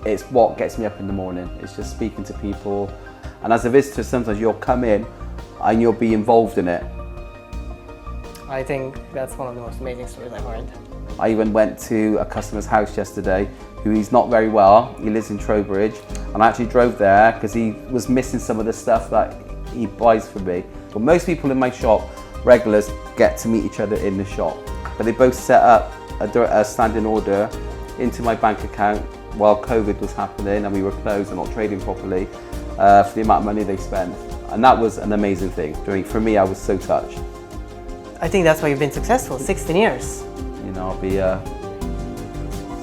it's what gets me up in the morning. It's just speaking to people. And as a visitor, sometimes you'll come in and you'll be involved in it. I think that's one of the most amazing stories I've heard. I even went to a customer's house yesterday who he's not very well. He lives in Trowbridge, and I actually drove there because he was missing some of the stuff that he buys from me. But most people in my shop, regulars, get to meet each other in the shop. But they both set up a standing order into my bank account while COVID was happening and we were closed and not trading properly for the amount of money they spent. And that was an amazing thing. For me, I was so touched. I think that's why you've been successful, 16 years. You know, I'll be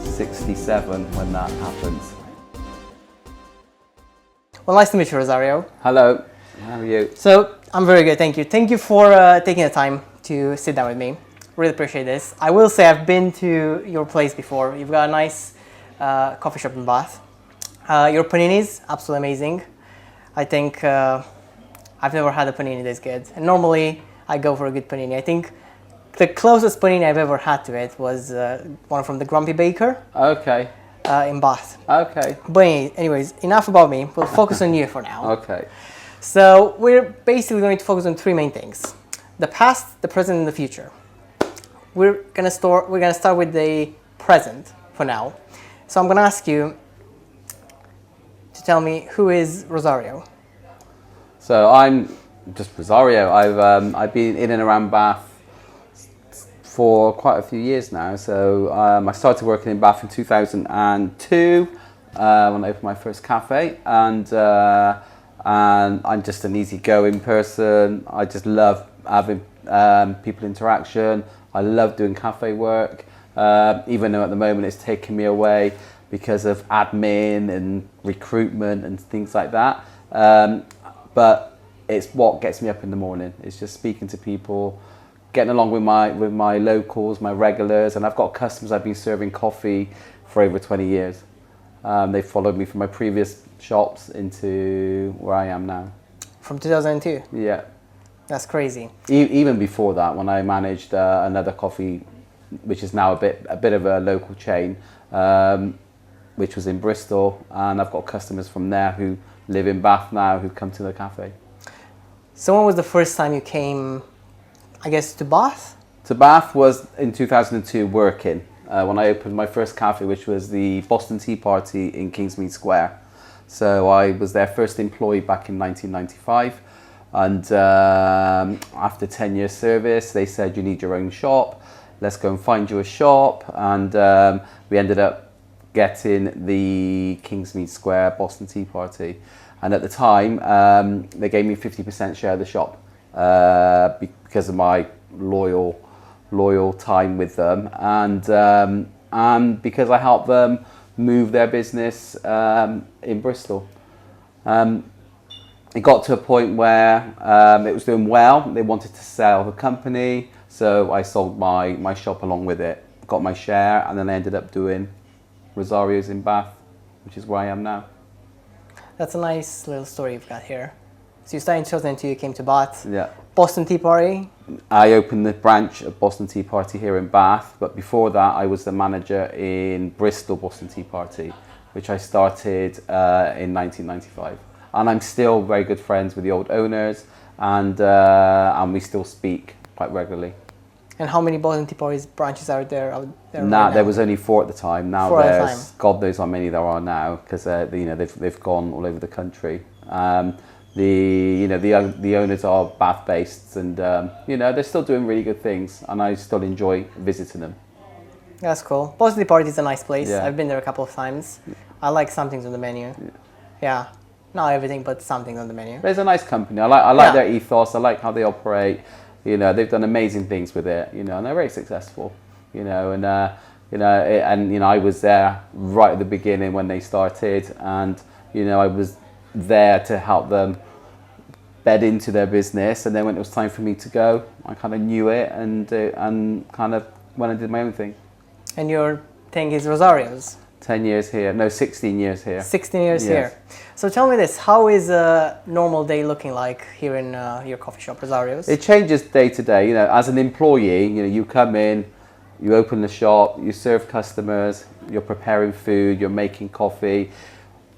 67 when that happens. Well, nice to meet you, Rosario. Hello, how are you? So, I'm very good, thank you. Thank you for taking the time to sit down with me. Really appreciate this. I will say I've been to your place before. You've got a nice coffee shop in Bath. Your paninis, absolutely amazing. I think I've never had a panini this good. And normally, I go for a good panini. I think the closest panini I've ever had to it was one from the Grumpy Baker. Okay. In Bath. Okay. But anyways, enough about me. We'll focus on you for now. Okay. So we're basically going to focus on three main things: the past, the present, and the future. We're gonna start with the present for now. So I'm gonna ask you to tell me, who is Rosario? So I'm just Rosario. I've been in and around Bath for quite a few years now. So I started working in Bath in 2002 when I opened my first cafe, and I'm just an easygoing person. I just love having people interaction. I love doing cafe work, even though at the moment it's taken me away because of admin and recruitment and things like that. But it's what gets me up in the morning. It's just speaking to people, getting along with my locals, my regulars, and I've got customers I've been serving coffee for over 20 years. They followed me from my previous shops into where I am now. From 2002? Yeah. That's crazy. Even before that, when I managed another coffee, which is now a bit of a local chain, which was in Bristol, and I've got customers from there who live in Bath now who come to the cafe. So when was the first time you came, I guess, to Bath? To Bath was in 2002 working, when I opened my first cafe, which was the Boston Tea Party in Kingsmead Square. So I was their first employee back in 1995. And after 10 years service, they said, you need your own shop, let's go and find you a shop. And we ended up getting the Kingsmead Square Boston Tea Party. And at the time, they gave me 50% share of the shop because of my loyal time with them, and because I helped them move their business in Bristol. It got to a point where it was doing well. They wanted to sell the company, so I sold my shop along with it, got my share, and then I ended up doing Rosario's in Bath, which is where I am now. That's a nice little story you've got here. So you started in 2002, you came to Bath. Yeah. Boston Tea Party? I opened the branch of Boston Tea Party here in Bath, but before that I was the manager in Bristol Boston Tea Party, which I started in 1995. And I'm still very good friends with the old owners, and we still speak quite regularly. And how many Boston Tea Parties branches are there out there? Now there was only 4 at the time. Now there's God knows how many there are now, because they've gone all over the country. The owners are Bath based, and they're still doing really good things, and I still enjoy visiting them. That's cool. Boston Tea Party is a nice place. Yeah. I've been there a couple of times. I like some things on the menu. Yeah. Not everything, but some things on the menu. There's a nice company. I like their ethos. I like how they operate. They've done amazing things with it. And they're very successful. I was there right at the beginning when they started, and I was there to help them bed into their business. And then when it was time for me to go, I kind of knew it and kind of went and did my own thing. And your thing is Rosario's? 10 years here. No, 16 years here. 16 years here. So tell me this, how is a normal day looking like here in your coffee shop, Rosario's? It changes day to day. As an employee, you come in, You open the shop, you serve customers, you're preparing food, you're making coffee.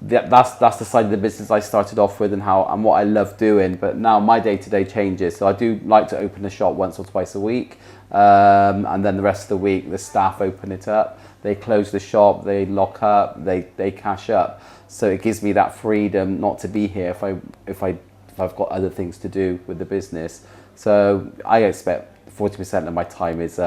That's the side of the business I started off with, and what I love doing. But now my day-to-day changes. So I do like to open the shop once or twice a week, and then the rest of the week the staff open it up. They close the shop, they lock up, they cash up. So it gives me that freedom not to be here if I've got other things to do with the business. So I expect 40% of my time is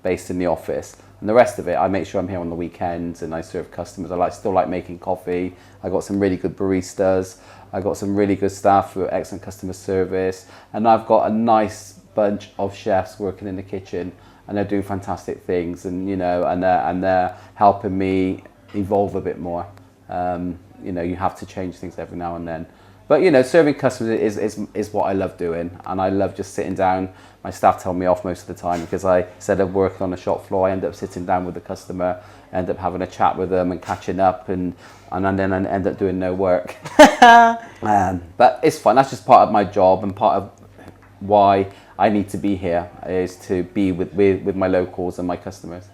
based in the office, and the rest of it I make sure I'm here on the weekends and I serve customers. I still like making coffee. I got some really good baristas. I got some really good staff with excellent customer service, and I've got a nice bunch of chefs working in the kitchen, and they're doing fantastic things, and and they're helping me evolve a bit more. You have to change things every now and then. But serving customers is what I love doing, and I love just sitting down. My staff tell me off most of the time because instead of working on the shop floor, I end up sitting down with the customer, end up having a chat with them and catching up, and then I end up doing no work. But it's fun. That's just part of my job, and part of why I need to be here is to be with my locals and my customers.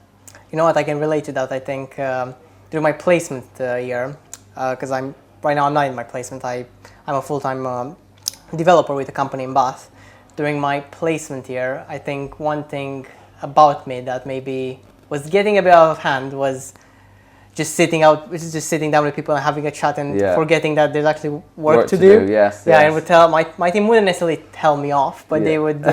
You know what? I can relate to that. I think through my placement year, because right now I'm not in my placement. I'm a full-time developer with a company in Bath. During my placement year, I think one thing about me that maybe was getting a bit out of hand was just sitting down with people and having a chat and forgetting that there's actually work to do. Yes. And would tell my team wouldn't necessarily tell me off, but they would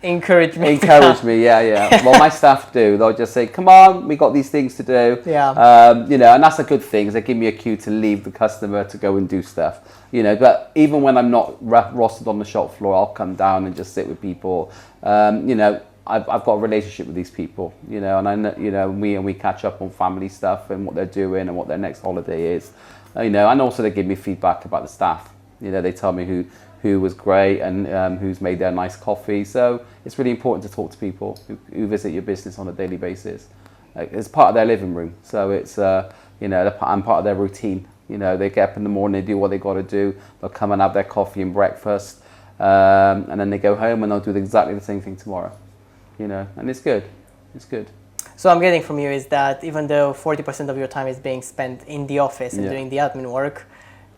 encourage me. Well, my staff do. They'll just say, "Come on, we got these things to do." And that's a good thing. 'Cause they give me a cue to leave the customer to go and do stuff. But even when I'm not rostered on the shop floor, I'll come down and just sit with people. I've got a relationship with these people, and I know, we catch up on family stuff and what they're doing and what their next holiday is, and also they give me feedback about the staff. They tell me who was great and who's made their nice coffee. So it's really important to talk to people who visit your business on a daily basis. It's part of their living room, so it's I'm part of their routine. They get up in the morning, they do what they got to do. They'll come and have their coffee and breakfast, and then they go home and they'll do exactly the same thing tomorrow. And it's good. It's good. So I'm getting from you is that even though 40% of your time is being spent in the office and doing the admin work,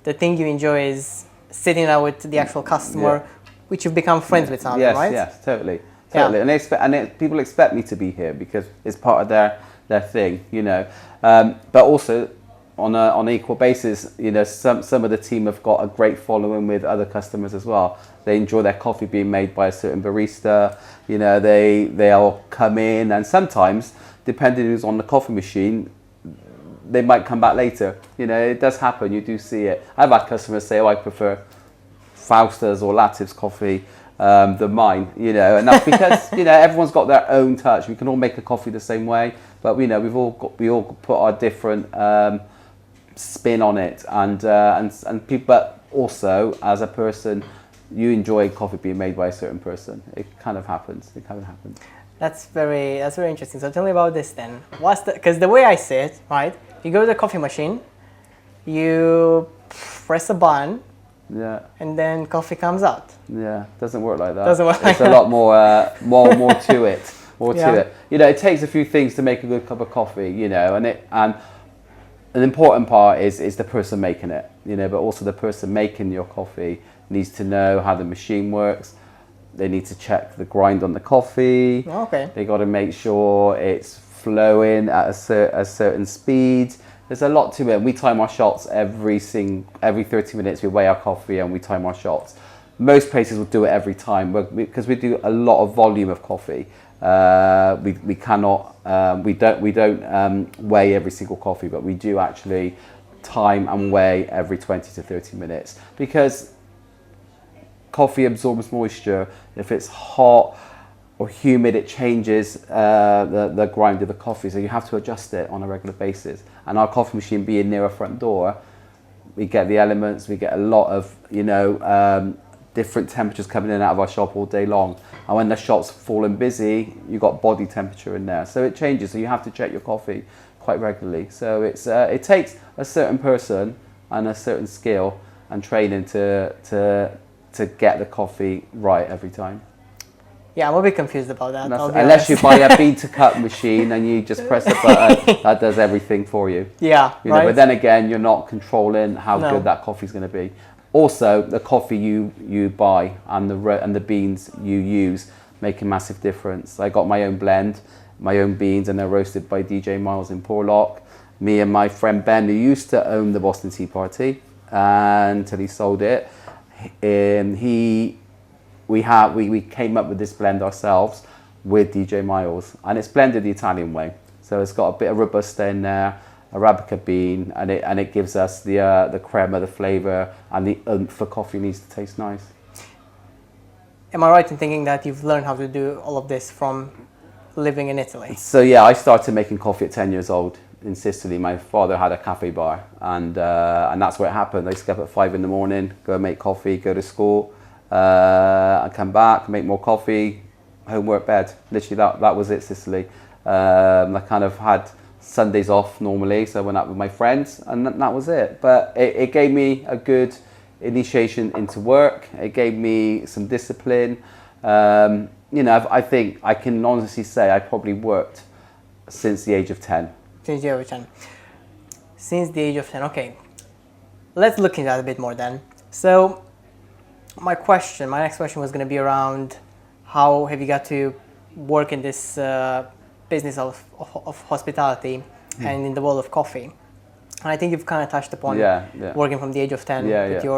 the thing you enjoy is sitting down with the actual customer, which you've become friends with now, right? Yes, totally. And people expect me to be here because it's part of their thing, But also on an equal basis, some of the team have got a great following with other customers as well. They enjoy their coffee being made by a certain barista. They'll come in, and sometimes, depending who's on the coffee machine, they might come back later. It does happen. You do see it. I've had customers say, "Oh, I prefer Fausta's or Latif's coffee than mine." And that's because everyone's got their own touch. We can all make a coffee the same way, but we all put our different spin on it, and people. But also, as a person, you enjoy coffee being made by a certain person. It kind of happens. That's very interesting. So tell me about this then. Because the way I see it, right? You go to the coffee machine, you press a button, and then coffee comes out. Yeah, doesn't work like that. Doesn't work like that. It's a lot more to it. To it. It takes a few things to make a good cup of coffee. And an important part is the person making it. But also the person making your coffee needs to know how the machine works. They need to check the grind on the coffee. Okay. They got to make sure it's flowing at a certain speed. There's a lot to it. And we time our shots every 30 minutes. We weigh our coffee and we time our shots. Most places will do it every time because we do a lot of volume of coffee. We don't weigh every single coffee, but we do actually time and weigh every 20 to 30 minutes because coffee absorbs moisture. If it's hot or humid, it changes the grind of the coffee, so you have to adjust it on a regular basis. And our coffee machine being near our front door, we get the elements, we get a lot of different temperatures coming in and out of our shop all day long. And when the shop's full and busy, you've got body temperature in there, so it changes. So you have to check your coffee quite regularly. So it takes a certain person and a certain skill and training to get the coffee right every time. Yeah, I'm a bit confused about that. I'll be Unless you honest. buy a bean to cut machine and you just press a button, that does everything for you. Yeah, You know, right. but then again, you're not controlling how No. good that coffee is going to be. Also, the coffee you buy and the beans you use make a massive difference. I got my own blend, my own beans, and they're roasted by DJ Miles in Porlock. Me and my friend Ben, who used to own the Boston Tea Party until he sold it, we came up with this blend ourselves with DJ Miles, and it's blended the Italian way. So it's got a bit of Robusta in there, Arabica bean, and it gives us the crema, the flavour, and the oomph for coffee needs to taste nice. Am I right in thinking that you've learned how to do all of this from living in Italy? So yeah, I started making coffee at 10 years old in Sicily. My father had a cafe bar, and that's where it happened. I used to get up at 5 in the morning, go make coffee, go to school, I come back, make more coffee, homework, bed. Literally that was it, Sicily. I kind of had Sundays off normally, so I went out with my friends, and that was it. But it gave me a good initiation into work. It gave me some discipline. I think I can honestly say I probably worked since the age of 10. Since the age of 10. Since the age of 10, okay. Let's look into that a bit more then. So, my next question was going to be around how have you got to work in this business of hospitality and in the world of coffee. And I think you've kind of touched upon working from the age of 10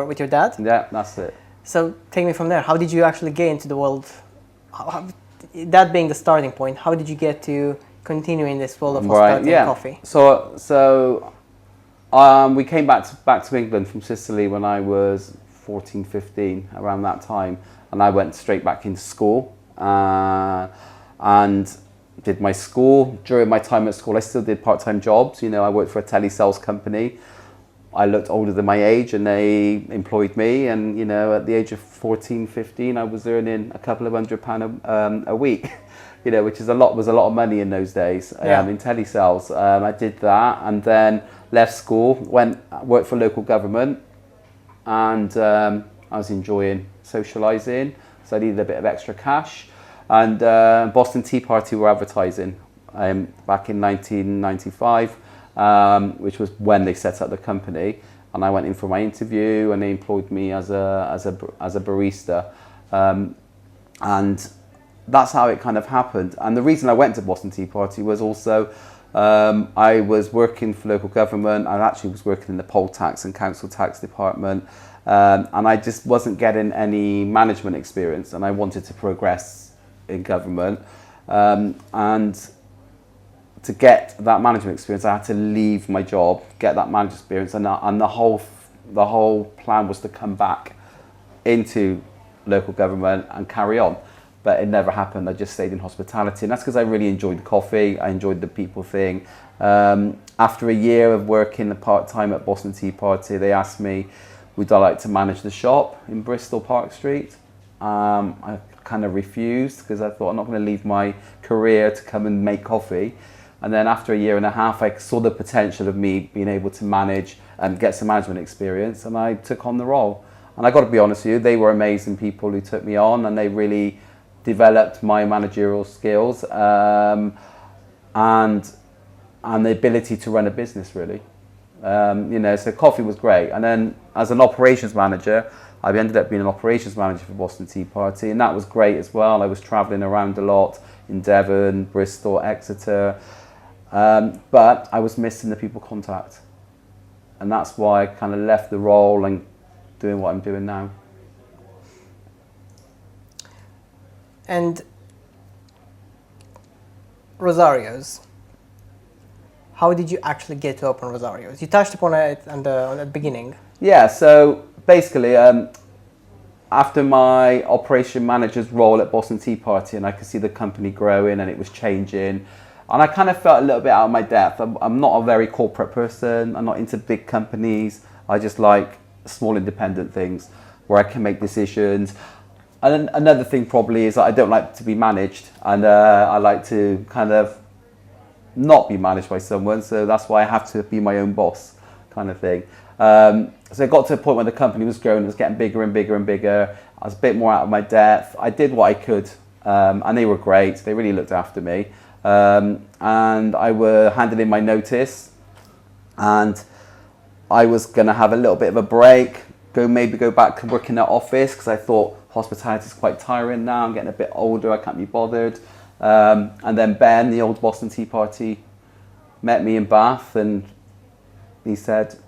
with your dad. Yeah, that's it. So take me from there. How did you actually get into the world? That being the starting point, how did you get to continue in this world of hospitality and coffee? So we came back to England from Sicily when I was 14, 15, around that time, and I went straight back into school and did my school. During my time at school, I still did part-time jobs. I worked for a telesales company. I looked older than my age, and they employed me, and at the age of 14, 15, I was earning a couple of £100 a week, which was a lot of money in those days in telesales. I did that, and then left school, worked for local government, and I was enjoying socialising, so I needed a bit of extra cash. And Boston Tea Party were advertising back in 1995, which was when they set up the company. And I went in for my interview, and they employed me as a barista, and that's how it kind of happened. And the reason I went to Boston Tea Party was also I was working for local government. I actually was working in the poll tax and council tax department, and I just wasn't getting any management experience, and I wanted to progress in government, and to get that management experience, I had to leave my job, get that management experience, and the whole plan was to come back into local government and carry on. But it never happened. I just stayed in hospitality, and that's because I really enjoyed coffee. I enjoyed the people thing. After a year of working part-time at Boston Tea Party, they asked me, would I like to manage the shop in Bristol Park Street? I kind of refused, because I thought I'm not going to leave my career to come and make coffee. And then after a year and a half, I saw the potential of me being able to manage and get some management experience, and I took on the role. And I got to be honest with you, they were amazing people who took me on, and they really developed my managerial skills and the ability to run a business, really. So coffee was great. And then as an operations manager, I ended up being an operations manager for Boston Tea Party, and that was great as well. I was travelling around a lot in Devon, Bristol, Exeter, but I was missing the people contact. And that's why I kind of left the role and doing what I'm doing now. And Rosario's, how did you actually get to open Rosario's? You touched upon it on the beginning. Yeah, so basically, after my operation manager's role at Boston Tea Party, and I could see the company growing and it was changing, and I kind of felt a little bit out of my depth. I'm not a very corporate person. I'm not into big companies. I just like small independent things where I can make decisions. And another thing probably is that I don't like to be managed, and I like to kind of not be managed by someone, so that's why I have to be my own boss, kind of thing. So it got to a point where the company was growing, it was getting bigger and bigger and bigger. I was a bit more out of my depth. I did what I could, and they were great. They really looked after me. And I were handed in my notice, and I was going to have a little bit of a break, maybe go back to work in that office, because I thought hospitality is quite tiring now. I'm getting a bit older. I can't be bothered. And then Ben, the old Boston Tea Party, met me in Bath, and he said,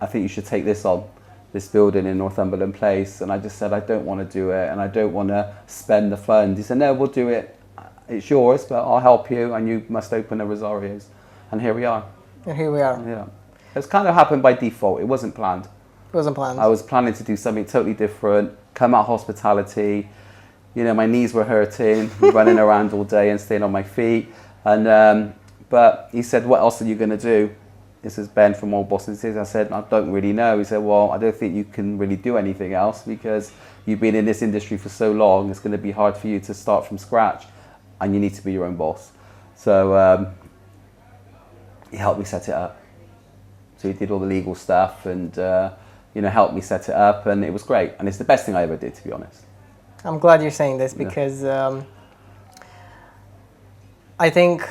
I think you should take this on, this building in Northumberland Place. And I just said, I don't want to do it, and I don't want to spend the fund. He said, no, we'll do it. It's yours, but I'll help you, and you must open a Rosario's. And here we are. And here we are. Yeah. It's kind of happened by default. It wasn't planned. It wasn't planned. I was planning to do something totally different, come out hospitality. You know, my knees were hurting, running around all day and staying on my feet. And but he said, what else are you going to do? This is Ben from Old Boston City. I said, I don't really know. He said, well, I don't think you can really do anything else, because you've been in this industry for so long. It's going to be hard for you to start from scratch, and you need to be your own boss. So he helped me set it up. So he did all the legal stuff, and you know, helped me set it up, and it was great. And it's the best thing I ever did, to be honest. I'm glad you're saying this, because I think,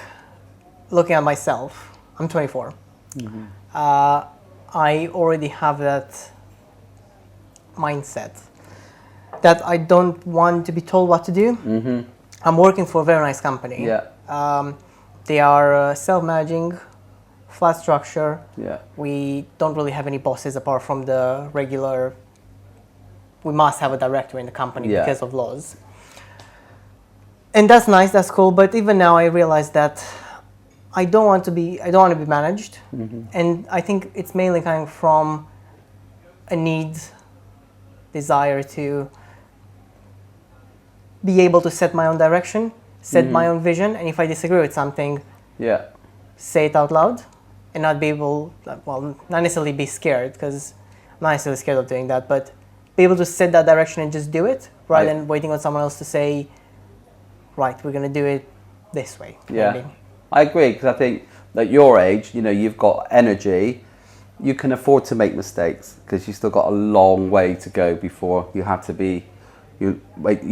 looking at myself, I'm 24. Mm-hmm. I already have that mindset that I don't want to be told what to do. Mm-hmm. I'm working for a very nice company. Yeah. They are self-managing, flat structure. Yeah. We don't really have any bosses apart from the regular. We must have a director in the company because of laws. And that's nice, that's cool. But even now, I realize that I don't want to be managed. Mm-hmm. And I think it's mainly coming from a need, desire to be able to set my own direction, set my own vision. And if I disagree with something, say it out loud, and not be able, well, not necessarily be scared, because I'm not necessarily scared of doing that, but be able to set that direction and just do it, rather than waiting on someone else to say, right, we're going to do it this way. Yeah, maybe. I agree, because I think at your age, you know, you've got energy, you can afford to make mistakes, because you've still got a long way to go before you have to be, you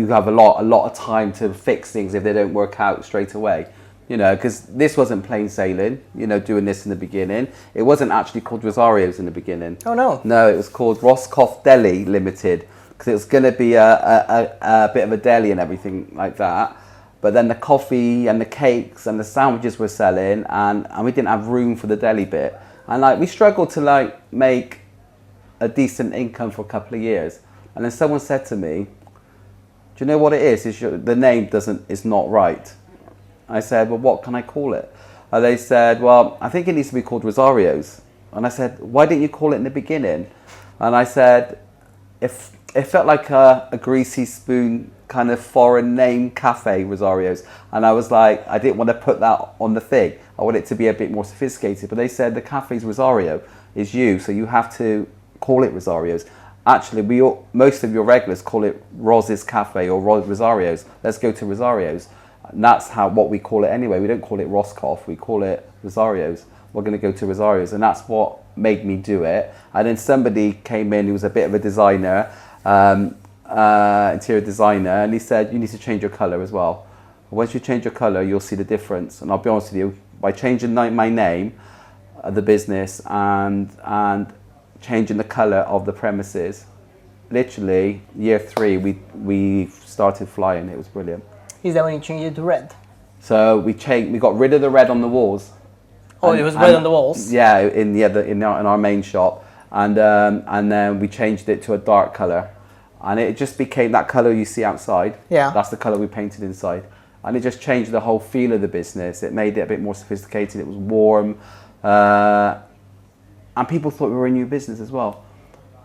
have a lot of time to fix things if they don't work out straight away. You know, because this wasn't plain sailing, you know, doing this in the beginning. It wasn't actually called Rosario's in the beginning. Oh, no. No, it was called Roscoff Deli Limited, because it was going to be a bit of a deli and everything like that. But then the coffee and the cakes and the sandwiches were selling, and we didn't have room for the deli bit. And like, we struggled to like make a decent income for a couple of years. And then someone said to me, do you know what it is? The name is not right. I said, well, what can I call it? And they said, well, I think it needs to be called Rosario's. And I said, why didn't you call it in the beginning? And I said, if it felt like a greasy spoon kind of foreign name cafe, Rosario's. And I was like, I didn't want to put that on the thing. I want it to be a bit more sophisticated. But they said the cafe's Rosario is you, so you have to call it Rosario's. Actually, most of your regulars call it Roz's Cafe or Rosario's. Let's go to Rosario's. And that's what we call it anyway. We don't call it Roscoff, we call it Rosario's. We're going to go to Rosario's, and that's what made me do it. And then somebody came in who was a bit of a designer, interior designer, and he said, you need to change your colour as well. Once you change your colour, you'll see the difference. And I'll be honest with you, by changing my name, the business, and changing the colour of the premises, literally year 3, we started flying. It was brilliant. Is that when you changed it to red? So we got rid of the red on the walls. Oh, it was red on the walls? Yeah, in our main shop. And then we changed it to a dark colour. And it just became that colour you see outside. Yeah. That's the colour we painted inside. And it just changed the whole feel of the business. It made it a bit more sophisticated. It was warm. And people thought we were a new business as well.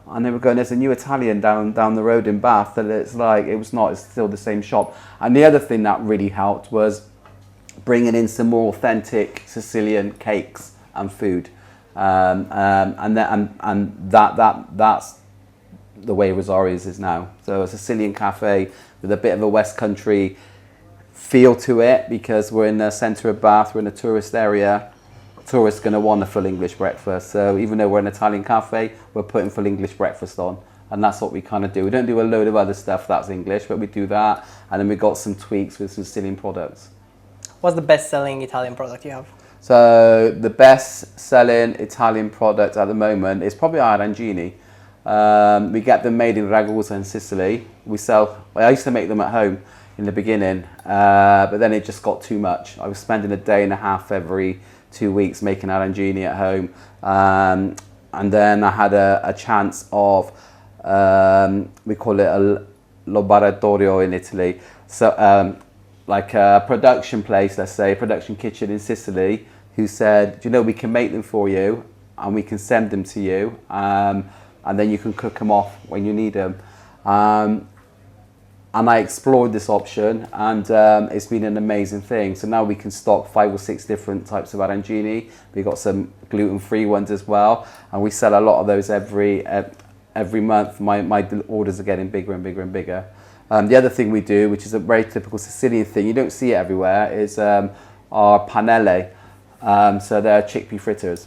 And they were going, there's a new Italian down the road in Bath, and it's like, it's still the same shop. And the other thing that really helped was bringing in some more authentic Sicilian cakes and food. And that's the way Rosario's is now. So a Sicilian cafe with a bit of a West Country feel to it, because we're in the centre of Bath, we're in a tourist area. Tourists going to want a full English breakfast. So even though we're an Italian cafe, we're putting full English breakfast on. and that's what we kind of do. We don't do a load of other stuff that's English, but we do that, and then we got some tweaks with some Sicilian products. What's the best-selling Italian product you have? So the best-selling Italian product at the moment is probably our arancini. We get them made in Ragusa in Sicily. I used to make them at home in the beginning, but then it just got too much. I was spending a day and a half every 2 weeks making arancini at home, and then I had a chance of, we call it a laboratorio in Italy, so like a production place, let's say, a production kitchen in Sicily, who said, do you know, we can make them for you and we can send them to you, and then you can cook them off when you need them. And I explored this option, and it's been an amazing thing. So now we can stock 5 or 6 different types of arancini. We've got some gluten-free ones as well, and we sell a lot of those every month. My orders are getting bigger and bigger and bigger. The other thing we do, which is a very typical Sicilian thing, you don't see it everywhere, is our panelle. So they're chickpea fritters,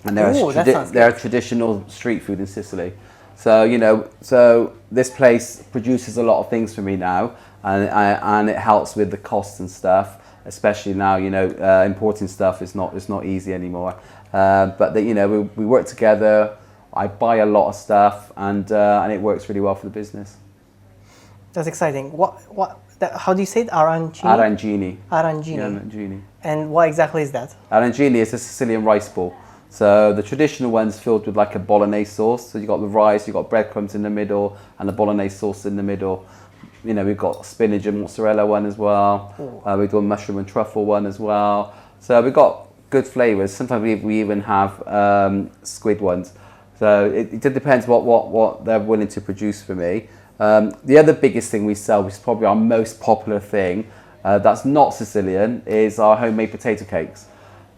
and they're a traditional street food in Sicily. So, you know, so this place produces a lot of things for me now, and it helps with the costs and stuff, especially now, you know, importing stuff is not easy anymore. But you know, we work together. I buy a lot of stuff, and it works really well for the business. That's exciting. How do you say it? Arancini? Arancini. Arancini. Yeah, arancini. And what exactly is that? Arancini is a Sicilian rice ball. So the traditional one's filled with like a bolognese sauce. So you've got the rice, you've got breadcrumbs in the middle, and the bolognese sauce in the middle. You know, we've got spinach and mozzarella one as well. We've got mushroom and truffle one as well. So we've got good flavours. Sometimes we even have squid ones. So it depends what they're willing to produce for me. The other biggest thing we sell, which is probably our most popular thing, that's not Sicilian, is our homemade potato cakes.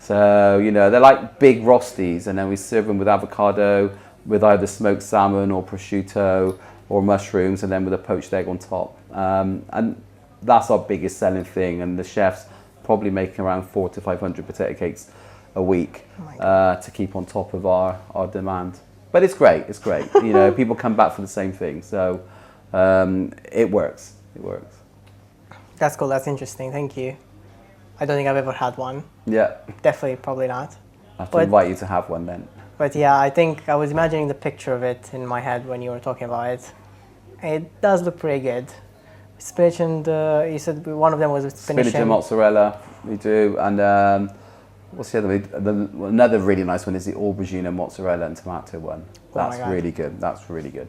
So, you know, they're like big rostis, and then we serve them with avocado, with either smoked salmon or prosciutto or mushrooms, and then with a poached egg on top. And that's our biggest selling thing, and the chefs probably making around 400 to 500 potato cakes a week to keep on top of our demand. But it's great, you know, people come back for the same thing, so it works. That's cool, that's interesting, thank you. I don't think I've ever had one. Yeah. Definitely, probably not. I have to invite you to have one then. But yeah, I think I was imagining the picture of it in my head when you were talking about it. It does look pretty good. Spinach and, you said one of them was with spinach and mozzarella, we do. And what's the other one? Another really nice one is the aubergine and mozzarella and tomato one. That's really good. That's really good.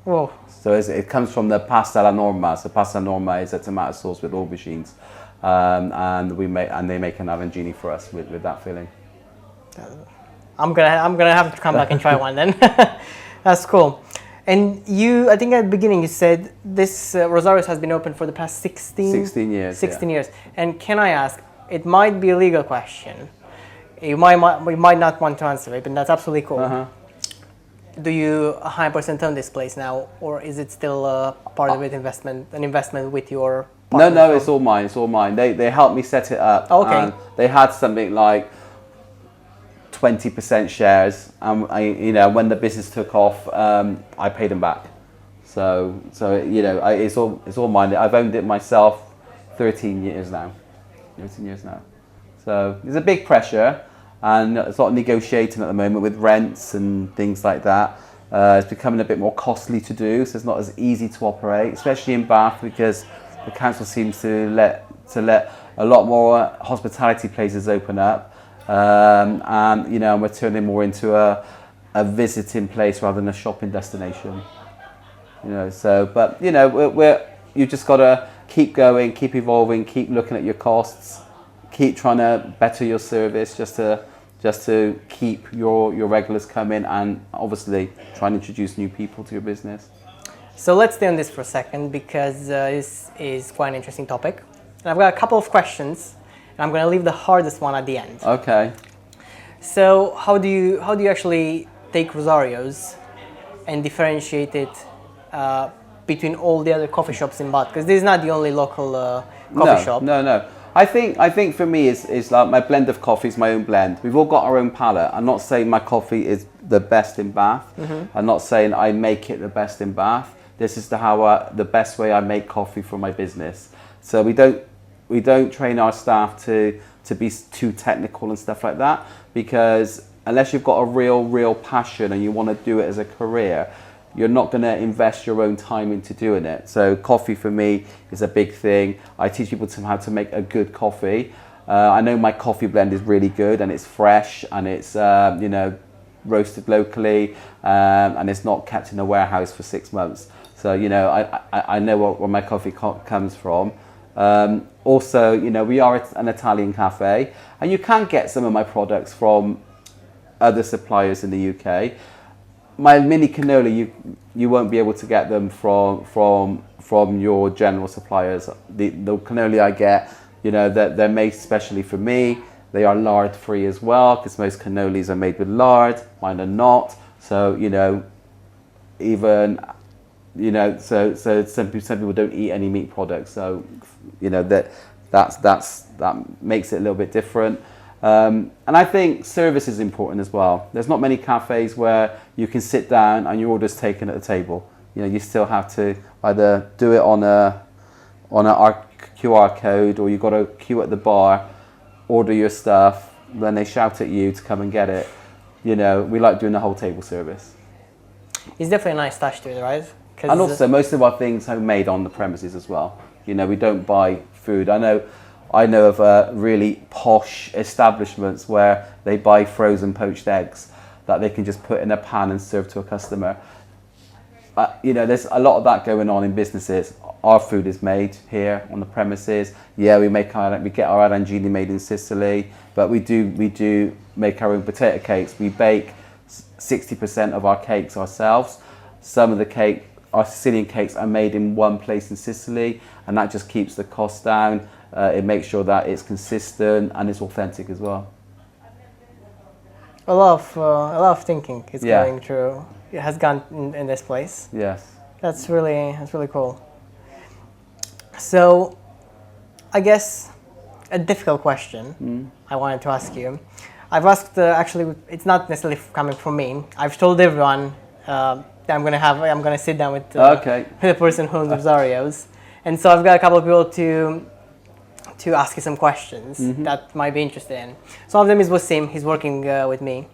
Whoa. So it comes from the pasta alla norma. So pasta alla norma is a tomato sauce with aubergines, and they make an arancini for us with that filling. I'm gonna have to come back and try one then. That's cool. And you, I think at the beginning you said this Rosario's has been open for the past 16 years. 16 years. And can I ask? It might be a legal question. We might not want to answer it, but that's absolutely cool. Do you 100% own this place now, or is it still part of an investment with your partner? No, it's all mine. They helped me set it up. Okay. And they had something like 20% shares, and you know, when the business took off, I paid them back. So you know, it's all mine. I've owned it myself 13 years now. So there's a big pressure, and it's a lot of negotiating at the moment with rents and things like that. It's becoming a bit more costly to do, so it's not as easy to operate, especially in Bath, because the council seems to let a lot more hospitality places open up, and you know, we're turning more into a visiting place rather than a shopping destination. You know, so but you know, you just got to keep going, keep evolving, keep looking at your costs, keep trying to better your service, just to keep your regulars coming, and obviously try and introduce new people to your business. So let's stay on this for a second, because this is quite an interesting topic. And I've got a couple of questions, and I'm going to leave the hardest one at the end. Okay. So how do you actually take Rosario's and differentiate it between all the other coffee shops in Bath? Because this is not the only local coffee shop. No. I think for me is like my blend of coffee is my own blend. We've all got our own palate. I'm not saying my coffee is the best in Bath. I'm not saying I make it the best in Bath. This is the best way I make coffee for my business. So we don't train our staff to be too technical and stuff like that, because unless you've got a real passion and you want to do it as a career, you're not going to invest your own time into doing it. So coffee for me is a big thing. I teach people how to make a good coffee. I know my coffee blend is really good and it's fresh and it's roasted locally, and it's not kept in a warehouse for 6 months. So I know where my coffee comes from. Also, we are an Italian cafe, and you can get some of my products from other suppliers in the UK. My mini cannoli, you won't be able to get them from your general suppliers. The cannoli I get, they're made specially for me. They are lard free as well, because most cannolis are made with lard. Mine are not. So so some people don't eat any meat products. So that makes it a little bit different. And I think service is important as well. There's not many cafes where you can sit down and your order's taken at the table. You still have to either do it on a QR code, or you've got to queue at the bar, order your stuff, then they shout at you to come and get it. We like doing the whole table service. It's definitely a nice touch to it, right? And also most of our things homemade on the premises as well. We don't buy food. I know of really posh establishments where they buy frozen poached eggs that they can just put in a pan and serve to a customer. There's a lot of that going on in businesses. Our food is made here on the premises. Yeah, we get our arancini made in Sicily, but we do make our own potato cakes. We bake 60% of our cakes ourselves. Some of our Sicilian cakes are made in one place in Sicily, and that just keeps the cost down. It makes sure that it's consistent and it's authentic as well. A lot of thinking is going through. It has gone in this place. Yes. That's really cool. So, I guess a difficult question I wanted to ask you. I've asked actually, it's not necessarily coming from me. I've told everyone that I'm gonna sit down with the person who owns Rosario's, and so I've got a couple of people to ask you some questions that might be interested in. So one of them is Wasim. He's working with me,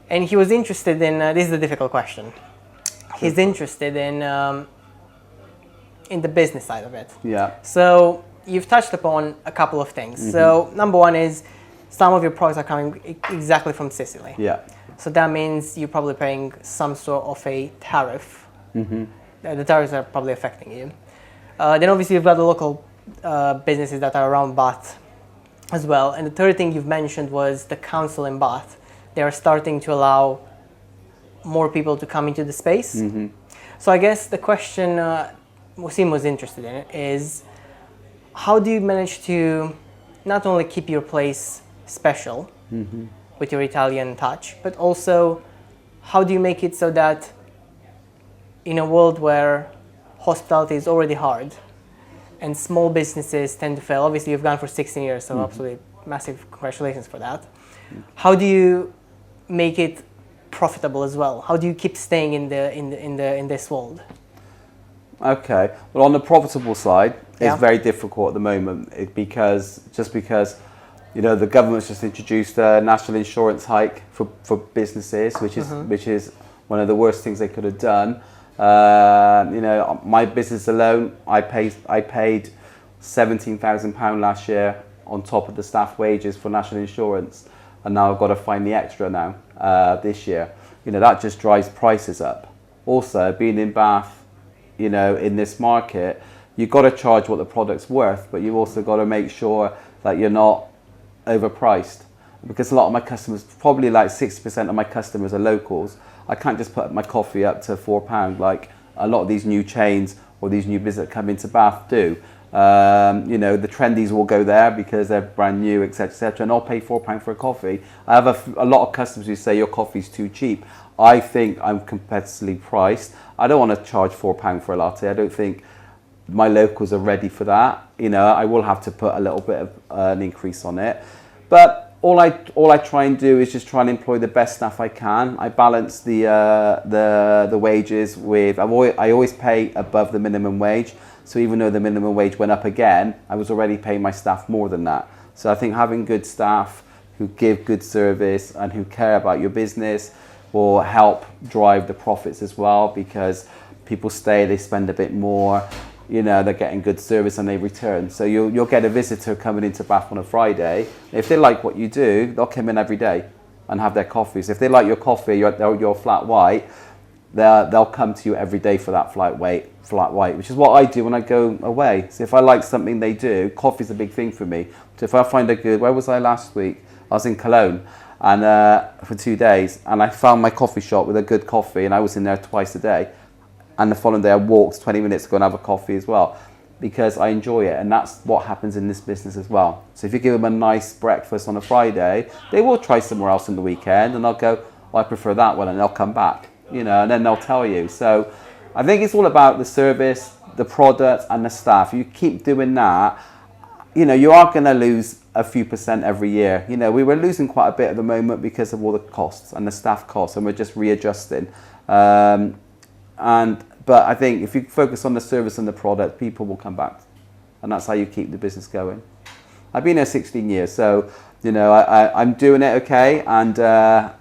and he was interested in. This is a difficult question. He's interested in the business side of it. Yeah. So you've touched upon a couple of things. So number one is some of your products are coming exactly from Sicily. Yeah. So that means you're probably paying some sort of a tariff. The tariffs are probably affecting you. Then obviously you've got the local businesses that are around Bath as well. And the third thing you've mentioned was the council in Bath. They are starting to allow more people to come into the space. So I guess the question Wasim was interested in is, how do you manage to not only keep your place special with your Italian touch, but also how do you make it so that in a world where hospitality is already hard and small businesses tend to fail, obviously you've gone for 16 years, so absolutely massive congratulations for that. How do you make it profitable as well? How do you keep staying in this world? Okay. Well, on the profitable side, it's very difficult at the moment because the government's just introduced a national insurance hike for businesses, which is one of the worst things they could have done. My business alone, I paid £17,000 last year on top of the staff wages for national insurance, and now I've got to find the extra now this year. That just drives prices up. Also, being in Bath, in this market, you've got to charge what the product's worth, but you've also got to make sure that you're not overpriced, because a lot of my customers, probably like 60% of my customers are locals. I can't just put my coffee up to £4 like a lot of these new chains or these new businesses that come into Bath do. The trendies will go there because they're brand new, etc., and I'll pay £4 for a coffee. I have a lot of customers who say your coffee's too cheap. I think I'm competitively priced. I don't want to charge £4 for a latte. I don't think my locals are ready for that. you know, I will have to put a little bit of an increase on it. But all I try and do is just try and employ the best staff I can. I balance the wages with, I always pay above the minimum wage. So even though the minimum wage went up again, I was already paying my staff more than that. So I think having good staff who give good service and who care about your business will help drive the profits as well, because people stay, they spend a bit more, you know, they're getting good service and they return. So you'll get a visitor coming into Bath on a Friday. If they like what you do, they'll come in every day and have their coffees. If they like your coffee, your flat white, they'll come to you every day for that flat white, which is what I do when I go away. So if I like something they do, coffee's a big thing for me. So if I find a good, where was I last week? I was in Cologne and for 2 days, and I found my coffee shop with a good coffee, and I was in there twice a day. And the following day I walked 20 minutes to go and have a coffee as well, because I enjoy it, and that's what happens in this business as well. So if you give them a nice breakfast on a Friday, they will try somewhere else on the weekend, and they'll go, oh, I prefer that one, and they'll come back, you know, and then they'll tell you. So I think it's all about the service, the product, and the staff. You keep doing that, you know, you are going to lose a few percent every year. You know, we were losing quite a bit at the moment because of all the costs and the staff costs, and we're just readjusting. But I think if you focus on the service and the product, people will come back, and that's how you keep the business going. I've been here 16 years, so you know I'm doing it okay, and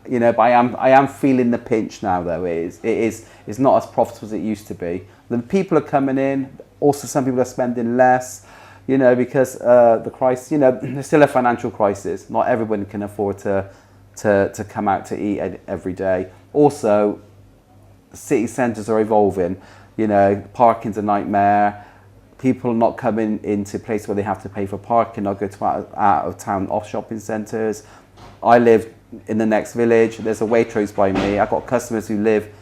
you know, but I am feeling the pinch now. Though it's not as profitable as it used to be. The people are coming in. Also, some people are spending less. You know, because the crisis. You know, there's still a financial crisis. Not everyone can afford to come out to eat every day. Also, city centres are evolving. You know, parking's a nightmare. People are not coming into places where they have to pay for parking. They'll go to out of town off shopping centres. I live in the next village. There's a Waitrose by me. I've got customers who live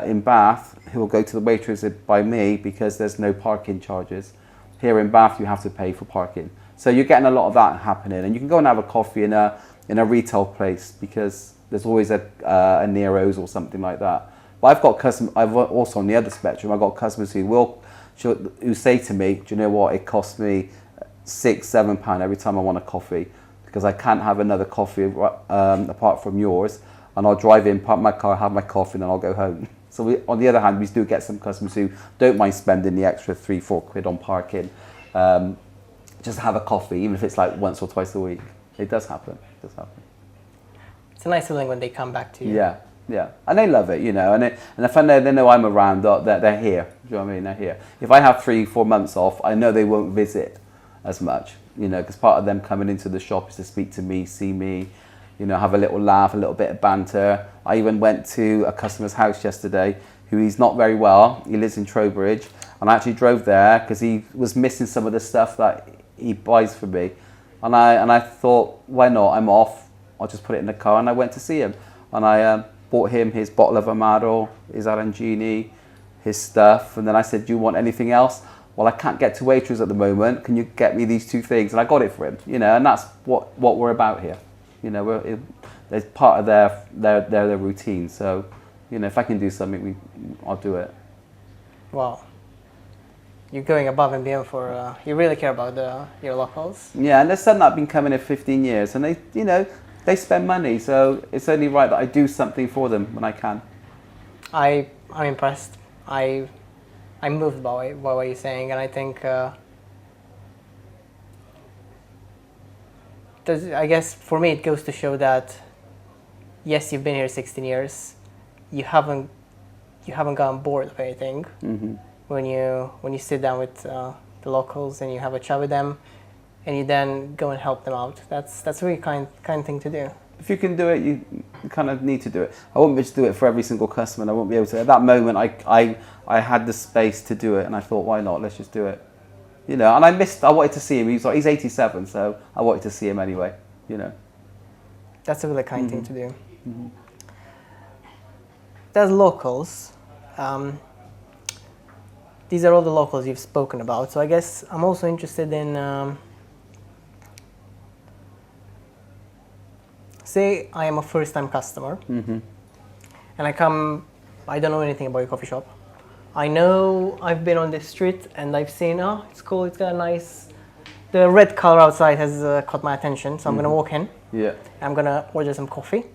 in Bath who will go to the Waitrose by me because there's no parking charges. Here in Bath, you have to pay for parking. So you're getting a lot of that happening, and you can go and have a coffee in a retail place because there's always a Nero's or something like that. But I've got customers. I've also on the other spectrum. I've got customers who say to me, "Do you know what? It costs me £6-7 every time I want a coffee because I can't have another coffee apart from yours." And I'll drive in, park my car, have my coffee, and then I'll go home. So on the other hand, we do get some customers who don't mind spending the extra £3-4 on parking, just to have a coffee, even if it's like once or twice a week. It does happen. It does happen. It's a nice feeling when they come back to you. Yeah, yeah, and they love it, you know. And if I know they know I'm around, they're here. Do you know what I mean? They're here. If I have 3-4 months off, I know they won't visit as much, you know, because part of them coming into the shop is to speak to me, see me. You know, have a little laugh, a little bit of banter. I even went to a customer's house yesterday who he's not very well. He lives in Trowbridge, and I actually drove there because he was missing some of the stuff that he buys for me. And I thought, why not? I'm off. I'll just put it in the car, and I went to see him. And I bought him his bottle of Amaro, his Arancini, his stuff. And then I said, do you want anything else? Well, I can't get to Waitrose at the moment. Can you get me these 2 things? And I got it for him. You know, and that's what we're about here. You know, it's part of their routine. So, you know, if I can do something, I'll do it. Wow. You're going above and beyond for, you really care about your locals. Yeah, and there's some that have been coming here 15 years, and they, you know, they spend money. So it's only right that I do something for them when I can. I'm impressed. I'm moved by what you're saying, and I think, I guess for me it goes to show that yes, you've been here 16 years, you haven't gotten bored of anything. Mm-hmm. When you sit down with the locals and you have a chat with them, and you then go and help them out. That's a really kind thing to do. If you can do it, you kind of need to do it. I won't be able to do it for every single customer, and I won't be able to. At that moment, I had the space to do it, and I thought, why not? Let's just do it. You know, and I wanted to see him. He's 87, so I wanted to see him anyway, you know. That's a really kind thing to do. Mm-hmm. There's locals. These are all the locals you've spoken about. So I guess I'm also interested in, say I am a first-time customer, and I don't know anything about your coffee shop. I know I've been on this street and I've seen, oh, it's cool, it's got a nice, the red color outside has caught my attention, so I'm gonna walk in. Yeah. I'm gonna order some coffee.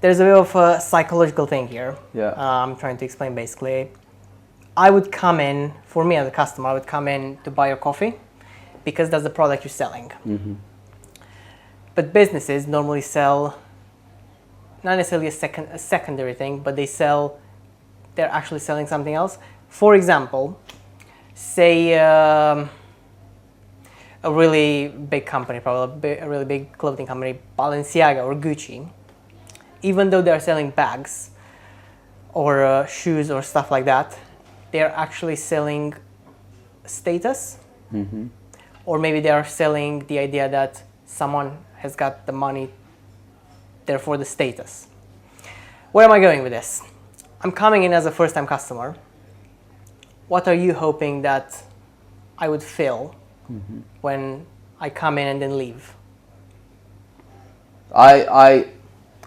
There's a bit of a psychological thing here. Yeah. I'm trying to explain basically. I would come in, for me as a customer, I would come in to buy your coffee because that's the product you're selling. But businesses normally sell, not necessarily a secondary thing, but they're actually selling something else. For example, say a really big company, probably a really big clothing company, Balenciaga or Gucci, even though they're selling bags or shoes or stuff like that, they're actually selling status. Or maybe they are selling the idea that someone has got the money, therefore the status. Where am I going with this? I'm coming in as a first-time customer. What are you hoping that I would feel when I come in and then leave? I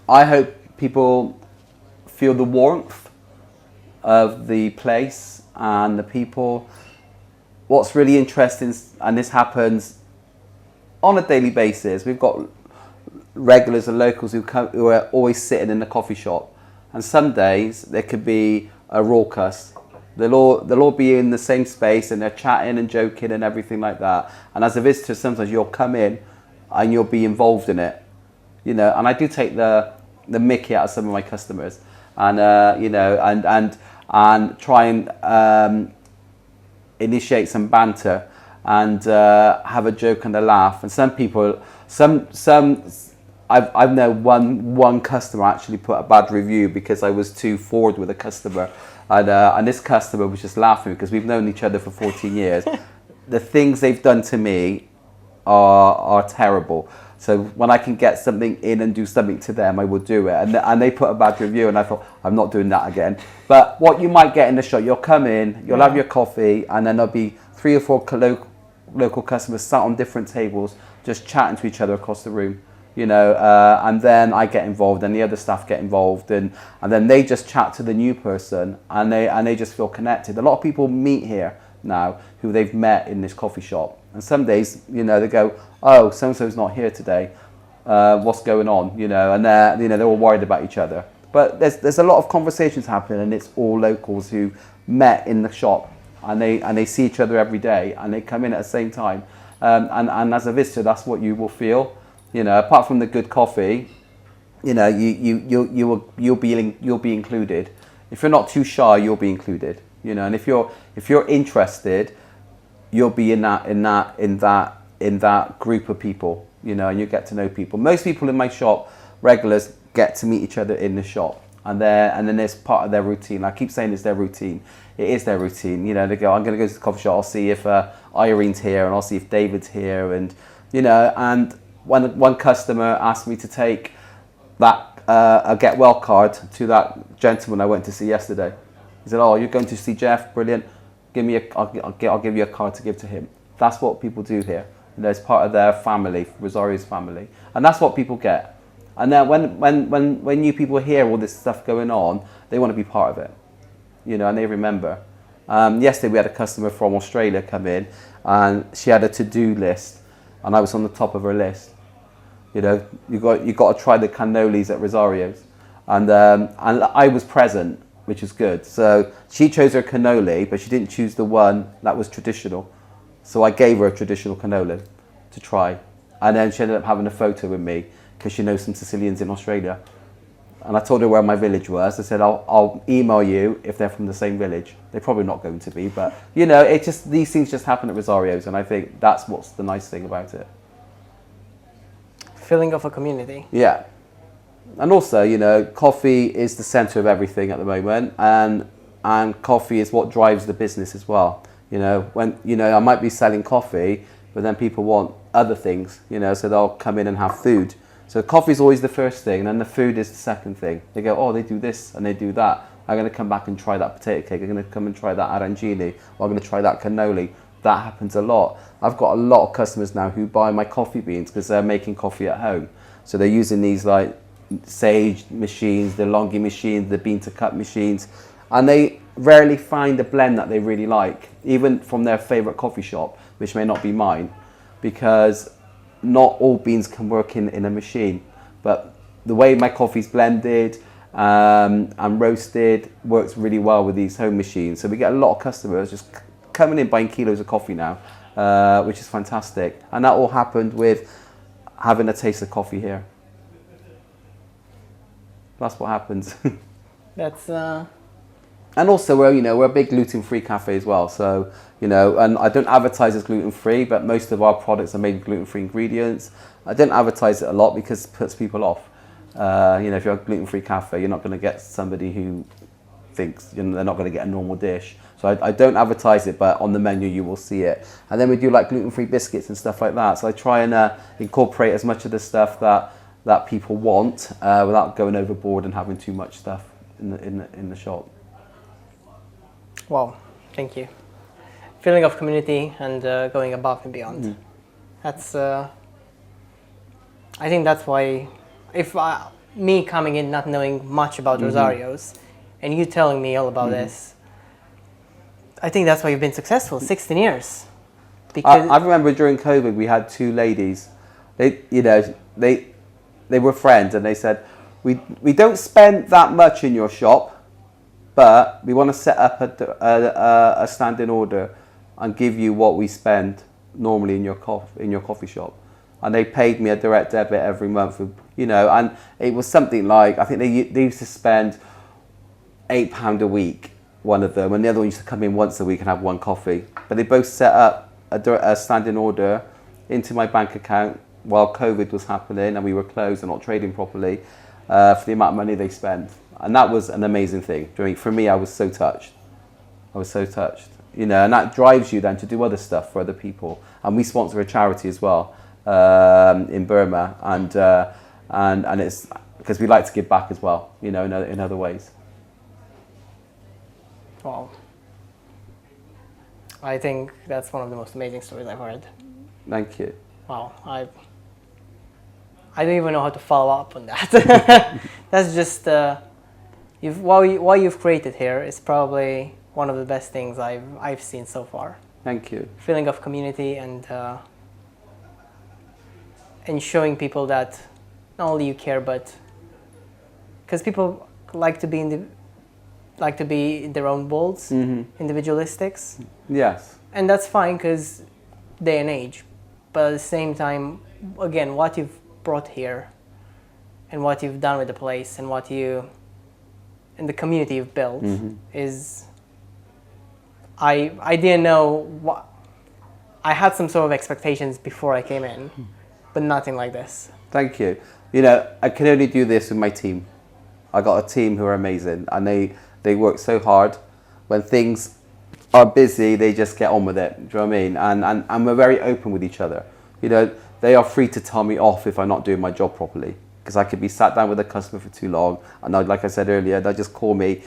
hope people feel the warmth of the place and the people. What's really interesting, and this happens on a daily basis, we've got regulars and locals who are always sitting in the coffee shop, and some days there could be a raucous. They'll all be in the same space and they're chatting and joking and everything like that. And as a visitor, sometimes you'll come in and you'll be involved in it, you know. And I do take the mickey out of some of my customers, and you know, and try and initiate some banter and have a joke and a laugh. And some people, I've known one customer actually put a bad review because I was too forward with a customer, and this customer was just laughing because we've known each other for 14 years. The things they've done to me are terrible. So when I can get something in and do something to them, I will do it. And they put a bad review, and I thought, I'm not doing that again. But what you might get in the shop, you'll come in, you'll have your coffee, and then there'll be 3 or 4 local customers sat on different tables, just chatting to each other across the room, you know. And then I get involved, and the other staff get involved, and then they just chat to the new person, and they just feel connected. A lot of people meet here now who they've met in this coffee shop. And some days, you know, they go, oh, so-and-so's not here today. What's going on? You know, and they're all worried about each other. But there's a lot of conversations happening, and it's all locals who met in the shop, and they see each other every day, and they come in at the same time. And as a visitor, that's what you will feel. You know, apart from the good coffee, you know, you'll be included. If you're not too shy, you'll be included. You know, and if you're interested, you'll be in that group of people, you know, and you get to know people. Most people in my shop, regulars, get to meet each other in the shop, and then there's part of their routine. I keep saying it's their routine. It is their routine. You know, they go, I'm going to go to the coffee shop. I'll see if Irene's here, and I'll see if David's here, and you know. And when one customer asked me to take that a get well card to that gentleman I went to see yesterday, he said, "Oh, you're going to see Jeff? Brilliant. I'll give you a card to give to him." That's what people do here. You know, it's part of their family, Rosario's family, and that's what people get. And then when new people hear all this stuff going on, they want to be part of it, you know, and they remember. Yesterday we had a customer from Australia come in, and she had a to-do list, and I was on the top of her list. You know, you got to try the cannolis at Rosario's, and I was present, which is good. So she chose her cannoli, but she didn't choose the one that was traditional. So I gave her a traditional cannoli to try. And then she ended up having a photo with me because she knows some Sicilians in Australia. And I told her where my village was. I said, I'll email you if they're from the same village. They're probably not going to be, but you know, these things just happen at Rosario's, and I think that's what's the nice thing about it. Feeling of a community. Yeah. And also, you know, coffee is the center of everything at the moment, and coffee is what drives the business as well. You know, when, you know, I might be selling coffee, but then people want other things, you know, so they'll come in and have food. So coffee is always the first thing, and then the food is the second thing. They go, oh, they do this and they do that. I'm going to come back and try that potato cake. I'm going to come and try that arancini, or I'm going to try that cannoli. That happens a lot. I've got a lot of customers now who buy my coffee beans because they're making coffee at home. So they're using these like Sage machines, the Longi machines, the bean to cup machines, and they rarely find a blend that they really like, even from their favorite coffee shop, which may not be mine, because not all beans can work in a machine. But the way my coffee's blended and roasted works really well with these home machines. So we get a lot of customers just coming in buying kilos of coffee now, which is fantastic. And that all happened with having a taste of coffee here. That's what happens. That's And also, we're a big gluten-free cafe as well. So, and I don't advertise as gluten-free, but most of our products are made with gluten-free ingredients. I don't advertise it a lot because it puts people off. If you're a gluten-free cafe, you're not going to get somebody who thinks they're not going to get a normal dish. So I don't advertise it, but on the menu you will see it. And then we do like gluten-free biscuits and stuff like that. So I try and incorporate as much of the stuff that people want without going overboard and having too much stuff in the shop. Wow, thank you. Feeling of community and going above and beyond. That's, I think that's why, if me coming in not knowing much about Rosario's, and you telling me all about this, I think that's why you've been successful, 16 years. Because I remember during COVID we had two ladies. They were friends and they said, we don't spend that much in your shop, but we want to set up a standing order and give you what we spend normally in your coffee shop. And they paid me a direct debit every month, and it was something like, I think they used to spend £8 a week, one of them, and the other one used to come in once a week and have one coffee. But they both set up a standing order into my bank account while COVID was happening and we were closed and not trading properly, for the amount of money they spent. And that was an amazing thing. For me, I was so touched. And that drives you then to do other stuff for other people. And we sponsor a charity as well in Burma, and it's because we like to give back as well, in other ways. Wow. I think that's one of the most amazing stories I've heard. Thank you. Wow, I don't even know how to follow up on that. That's just what you've created here is probably one of the best things I've seen so far. Thank you. Feeling of community and showing people that not only you care, but because people like to be in their own worlds, individualistics. Yes. And that's fine because day and age, but at the same time, again, what you've brought here and what you've done with the place and and the community you've built is, I didn't know what, I had some sort of expectations before I came in, but nothing like this. Thank you. I can only do this with my team. I got a team who are amazing, and they work so hard. When things are busy, they just get on with it. Do you know what I mean? And we're very open with each other. They are free to tell me off if I'm not doing my job properly, because I could be sat down with a customer for too long, and like I said earlier, they'll just call me,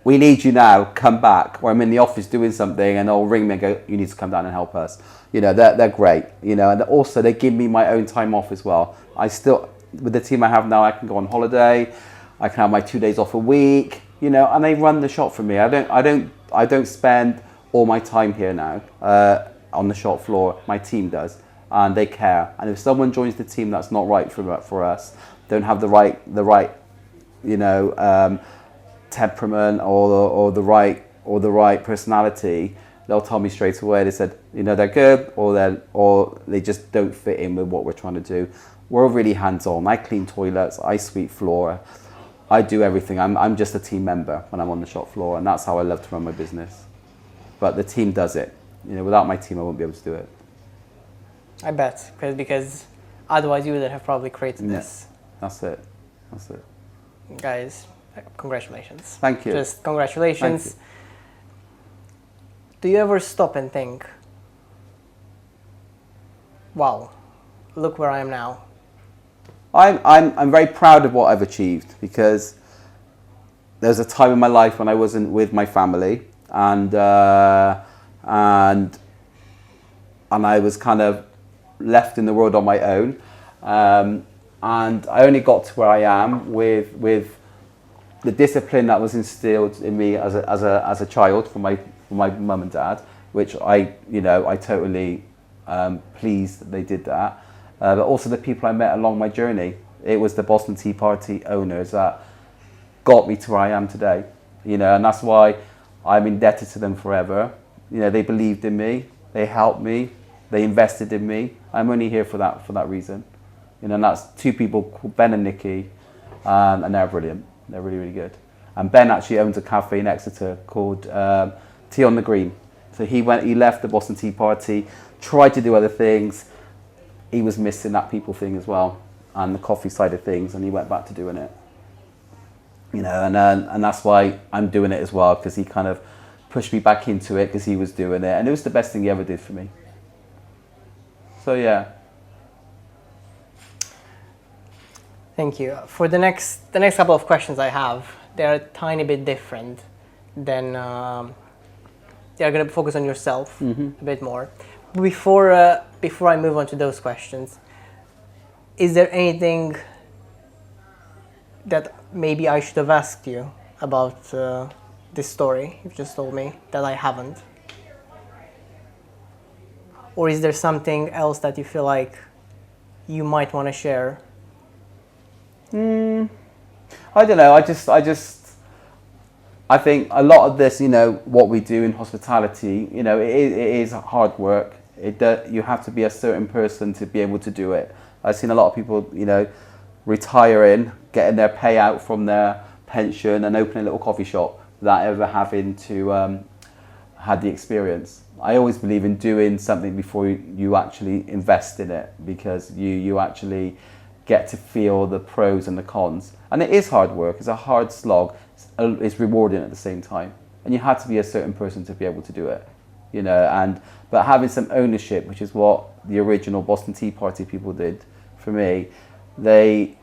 we need you now, come back. Or I'm in the office doing something and they'll ring me and go, you need to come down and help us. They're great, and also they give me my own time off as well. I still, with the team I have now, I can go on holiday, I can have my 2 days off a week, and they run the shop for me. I don't spend all my time here now on the shop floor. My team does, and they care. And if someone joins the team that's not right for us, don't have the right temperament or the right personality, they'll tell me straight away. They said, they're good, or they just don't fit in with what we're trying to do. We're really hands-on. I clean toilets, I sweep floor, I do everything. I'm just a team member when I'm on the shop floor, and that's how I love to run my business. But the team does it. Without my team, I won't be able to do it. I bet, because otherwise you would have probably created this. That's it. Guys, congratulations. Thank you. Just congratulations. Thank you. Do you ever stop and think, wow, look where I am now? I'm very proud of what I've achieved, because there's a time in my life when I wasn't with my family, and I was kind of left in the world on my own, and I only got to where I am with the discipline that was instilled in me as a child from my mum and dad, which I totally pleased that they did that. But also the people I met along my journey. It was the Boston Tea Party owners that got me to where I am today, and that's why I'm indebted to them forever. They believed in me, they helped me, they invested in me. I'm only here for that reason. And that's two people called Ben and Nikki, and they're brilliant. They're really, really good. And Ben actually owns a cafe in Exeter called Tea on the Green. So he left the Boston Tea Party, tried to do other things. He was missing that people thing as well, and the coffee side of things, and he went back to doing it. And that's why I'm doing it as well, because he kind of pushed me back into it because he was doing it, and it was the best thing he ever did for me. So yeah. Thank you. For the next couple of questions I have, they're a tiny bit different than they're going to focus on yourself a bit more. Before I move on to those questions, is there anything that maybe I should have asked you about this story you've just told me that I haven't? Or is there something else that you feel like you might want to share? I don't know. I think a lot of this, what we do in hospitality, it is hard work. You have to be a certain person to be able to do it. I've seen a lot of people, retiring, getting their payout from their pension and opening a little coffee shop without ever having to had the experience. I always believe in doing something before you actually invest in it, because you actually get to feel the pros and the cons. And it is hard work. It's a hard slog. It's rewarding at the same time. And you have to be a certain person to be able to do it, but having some ownership, which is what the original Boston Tea Party people did for me. They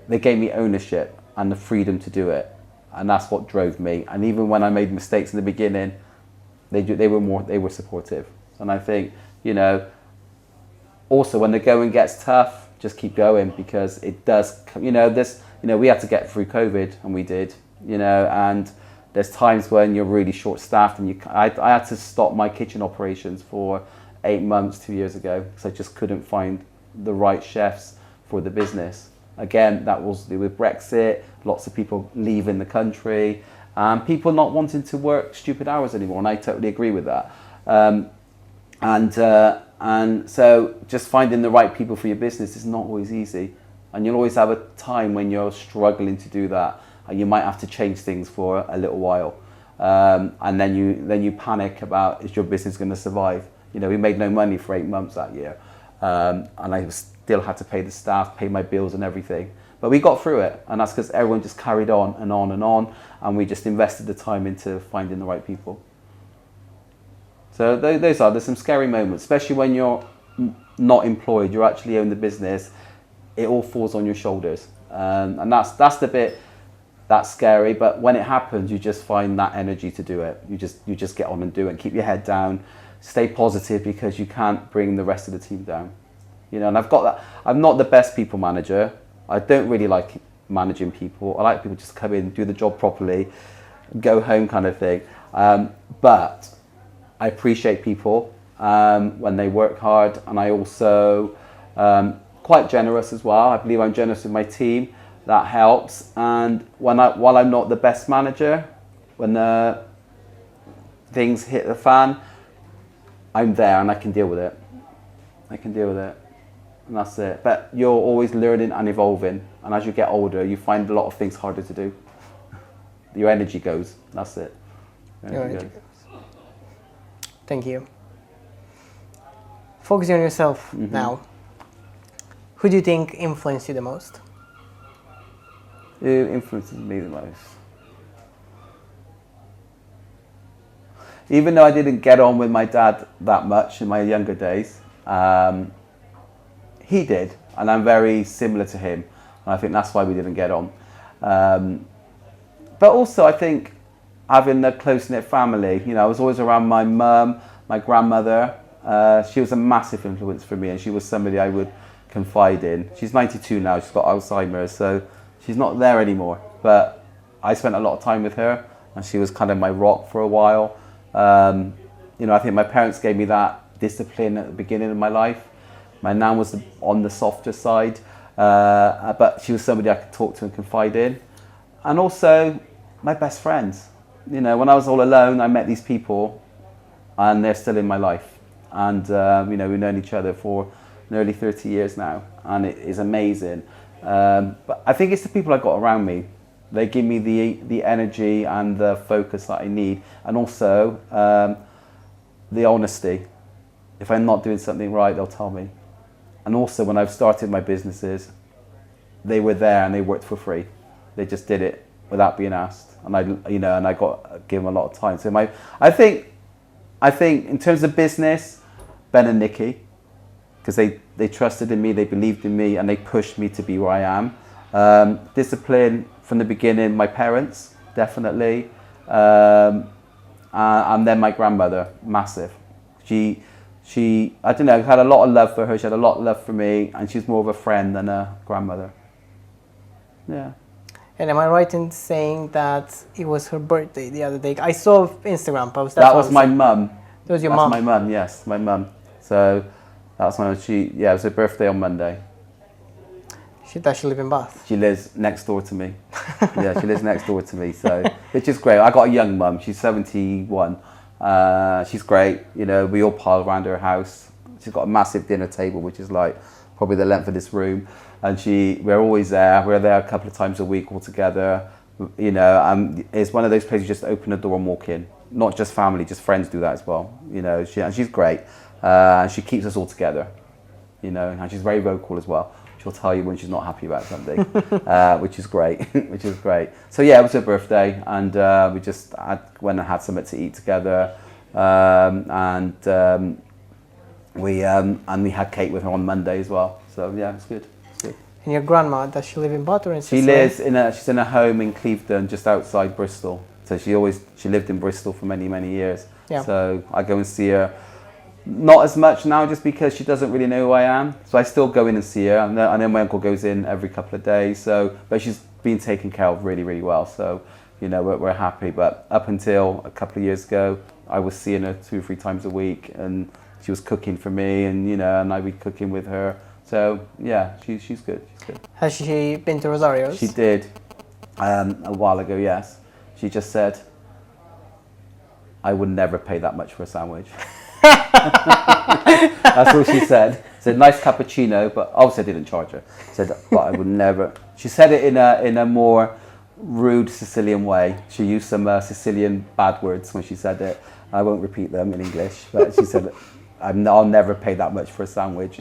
gave me ownership and the freedom to do it. And that's what drove me. And even when I made mistakes in the beginning, they were supportive. And I think, also when the going gets tough, just keep going, because it does, we had to get through COVID, and we did, and there's times when you're really short-staffed, and I had to stop my kitchen operations for 8 months 2 years ago, because I just couldn't find the right chefs for the business. Again, that was to do with Brexit, lots of people leaving the country, people not wanting to work stupid hours anymore, and I totally agree with that. And so just finding the right people for your business is not always easy. And you'll always have a time when you're struggling to do that. And you might have to change things for a little while. And then you panic about, is your business going to survive? We made no money for 8 months that year. And I still had to pay the staff, pay my bills and everything. But we got through it. And that's because everyone just carried on and on and on. And we just invested the time into finding the right people. So there's some scary moments, especially when you're not employed, you actually own the business. It all falls on your shoulders, and that's the bit that's scary. But when it happens, you just find that energy to do it. You just get on and do it. Keep your head down, stay positive, because you can't bring the rest of the team down. And I've got that. I'm not the best people manager. I don't really like managing people. I like people just come in, do the job properly, go home kind of thing. But I appreciate people when they work hard, and I also quite generous as well. I believe I'm generous with my team. That helps. And while I'm not the best manager, when things hit the fan, I'm there and I can deal with it. And that's it. But you're always learning and evolving, and as you get older, you find a lot of things harder to do. Your energy goes. That's it. Your energy goes. Thank you. Focusing on yourself now. Who do you think influenced you the most? Who influences me the most? Even though I didn't get on with my dad that much in my younger days, he did, and I'm very similar to him, and I think that's why we didn't get on. But also, I think having a close-knit family, I was always around my mum, my grandmother. She was a massive influence for me, and she was somebody I would confide in. She's 92 now, she's got Alzheimer's, so she's not there anymore. But I spent a lot of time with her, and she was kind of my rock for a while. You know, I think my parents gave me that discipline at the beginning of my life. My nan was on the softer side, but she was somebody I could talk to and confide in. And also, my best friends. You know, when I was all alone, I met these people, and they're still in my life. And, you know, we've known each other for nearly 30 years now, and it is amazing. But I think it's the people I got around me. They give me the energy and the focus that I need, and also the honesty. If I'm not doing something right, they'll tell me. And also, when I've started my businesses, they were there and they worked for free. They just did it without being asked, and I got give them a lot of time. So I think in terms of business, Ben and Nikki, because they trusted in me, they believed in me, and they pushed me to be where I am. Discipline from the beginning, my parents, definitely. And then my grandmother, massive. She, I don't know, had a lot of love for her, she had a lot of love for me, and she's more of a friend than a grandmother. Yeah. And am I right in saying that it was her birthday the other day? I saw an Instagram post. That was my mum. That was your mum? That's my mum, yes, my mum. So that's when it was her birthday on Monday. Does she live in Bath? She lives next door to me. Yeah, she lives next door to me, so which is great. I got a young mum. She's 71. She's great. You know, we all pile around her house. She's got a massive dinner table, which is like probably the length of this room. And we're always there. We're there a couple of times a week all together. You know, it's one of those places you just open the door and walk in. Not just family, just friends do that as well. You know, and she's great. And she keeps us all together. You know, and she's very vocal as well. She'll tell you when she's not happy about something, which is great. Which is great. So yeah, it was her birthday, and we just went and had something to eat together, we had cake with her on Monday as well. So yeah, it's good. It's good. And your grandma, does she live in Bath or in Sicily? She's in a home in Clevedon, just outside Bristol. So she lived in Bristol for many years. Yeah. So I go and see her. Not as much now, just because she doesn't really know who I am. So I still go in and see her. And then my uncle goes in every couple of days. But she's been taken care of really well. So, you know, we're happy. But up until a couple of years ago, I was seeing her 2 or 3 times a week, and she was cooking for me, and you know, and I'd be cooking with her. So yeah, she's good. She's good. Has she been to Rosario's? She did a while ago. Yes, she just said, "I would never pay that much for a sandwich." That's all she said. Said nice cappuccino, but obviously I didn't charge her. Said, but I would never. She said it in a more rude Sicilian way. She used some Sicilian bad words when she said it. I won't repeat them in English, but she said, I'll never pay that much for a sandwich.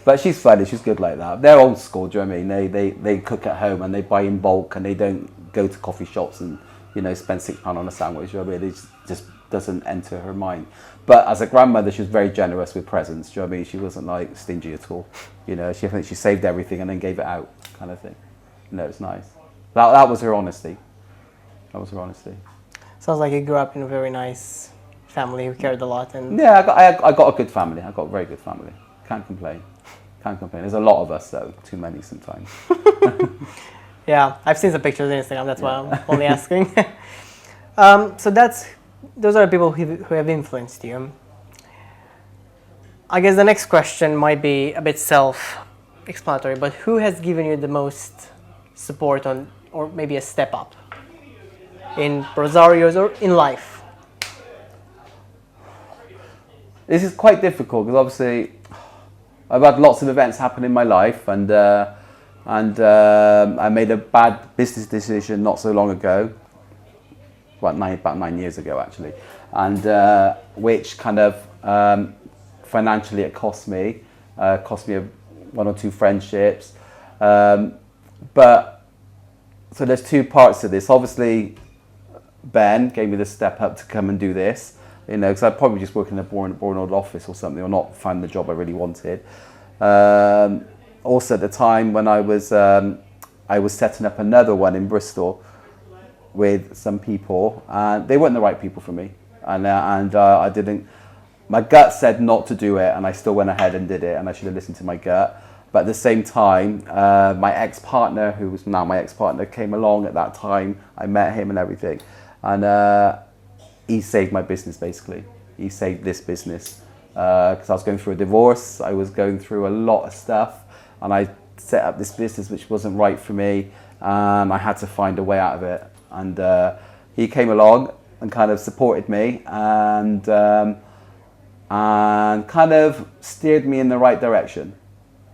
But she's funny. She's good like that. They're old school. Do you know what I mean? They cook at home and they buy in bulk, and they don't go to coffee shops and, you know, spend £6 on a sandwich. You know what I mean? It just doesn't enter her mind. But as a grandmother, she was very generous with presents. Do you know what I mean? She wasn't like stingy at all. You know, I think she saved everything and then gave it out, kind of thing. You know, it's nice. That was her honesty. That was her honesty. Sounds like you grew up in a very nice family who cared a lot. And yeah, I got a good family. I got a very good family. Can't complain. Can't complain. There's a lot of us though. Too many sometimes. Yeah, I've seen some pictures on Instagram. That's why I'm only asking. So those are the people who have influenced you. I guess the next question might be a bit self-explanatory, but who has given you the most support or maybe a step up in Rosario's or in life? This is quite difficult because obviously I've had lots of events happen in my life, and I made a bad business decision not so long ago. About 9 years ago actually, and which kind of financially it cost me 1 or 2 friendships, but so there's 2 parts to this. Obviously Ben gave me the step up to come and do this, you know, because I'd probably just work in a boring old office or something, or not find the job I really wanted. Also at the time when I was setting up another one in Bristol with some people, and they weren't the right people for me, and I didn't. My gut said not to do it, and I still went ahead and did it, and I should have listened to my gut. But at the same time, my ex-partner, who was now my ex-partner, came along at that time. I met him and everything. And he saved my business, basically. He saved this business. Because I was going through a divorce. I was going through a lot of stuff. And I set up this business which wasn't right for me. I had to find a way out of it. And he came along and kind of supported me. And kind of steered me in the right direction.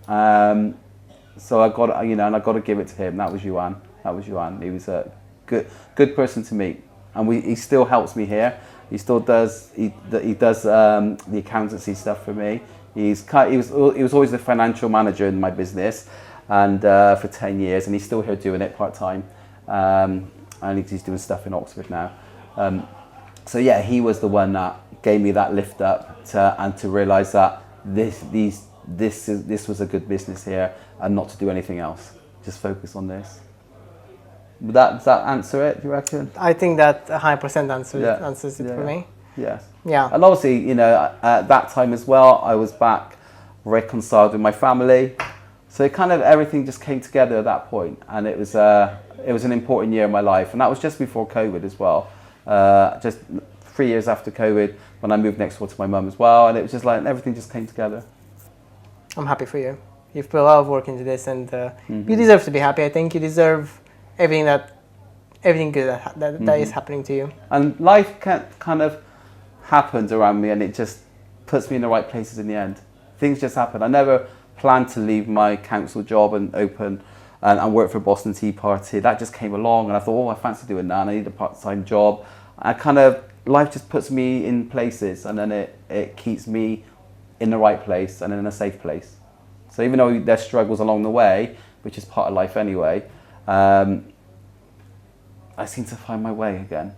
So I got, and I got to give it to him. That was Yuan. He was a good person to meet, and he still helps me here. He still does. He does the accountancy stuff for me. He was always the financial manager in my business, and for 10 years, and he's still here doing it part time. And he's doing stuff in Oxford now. So yeah, he was the one that gave me that lift up to realise that this was a good business here, and not to do anything else. Just focus on this. Does that answer it, do you reckon? I think that 100% answers it for me. Yes. Yeah. And obviously, at that time as well, I was back reconciled with my family. So it kind of, everything just came together at that point. And it was an important year in my life. And that was just before COVID as well. Just 3 years after COVID, when I moved next door to my mum as well. And it was just like, everything just came together. I'm happy for you. You've put a lot of work into this, and you deserve to be happy. I think you deserve everything good that is happening to you. And life kind of happens around me, and it just puts me in the right places in the end. Things just happen. I never planned to leave my council job and open and work for Boston Tea Party. That just came along, and I thought, I fancy doing that, and I need a part-time job. Life just puts me in places, and then it keeps me in the right place and in a safe place. So even though there's struggles along the way, which is part of life anyway, I seem to find my way again.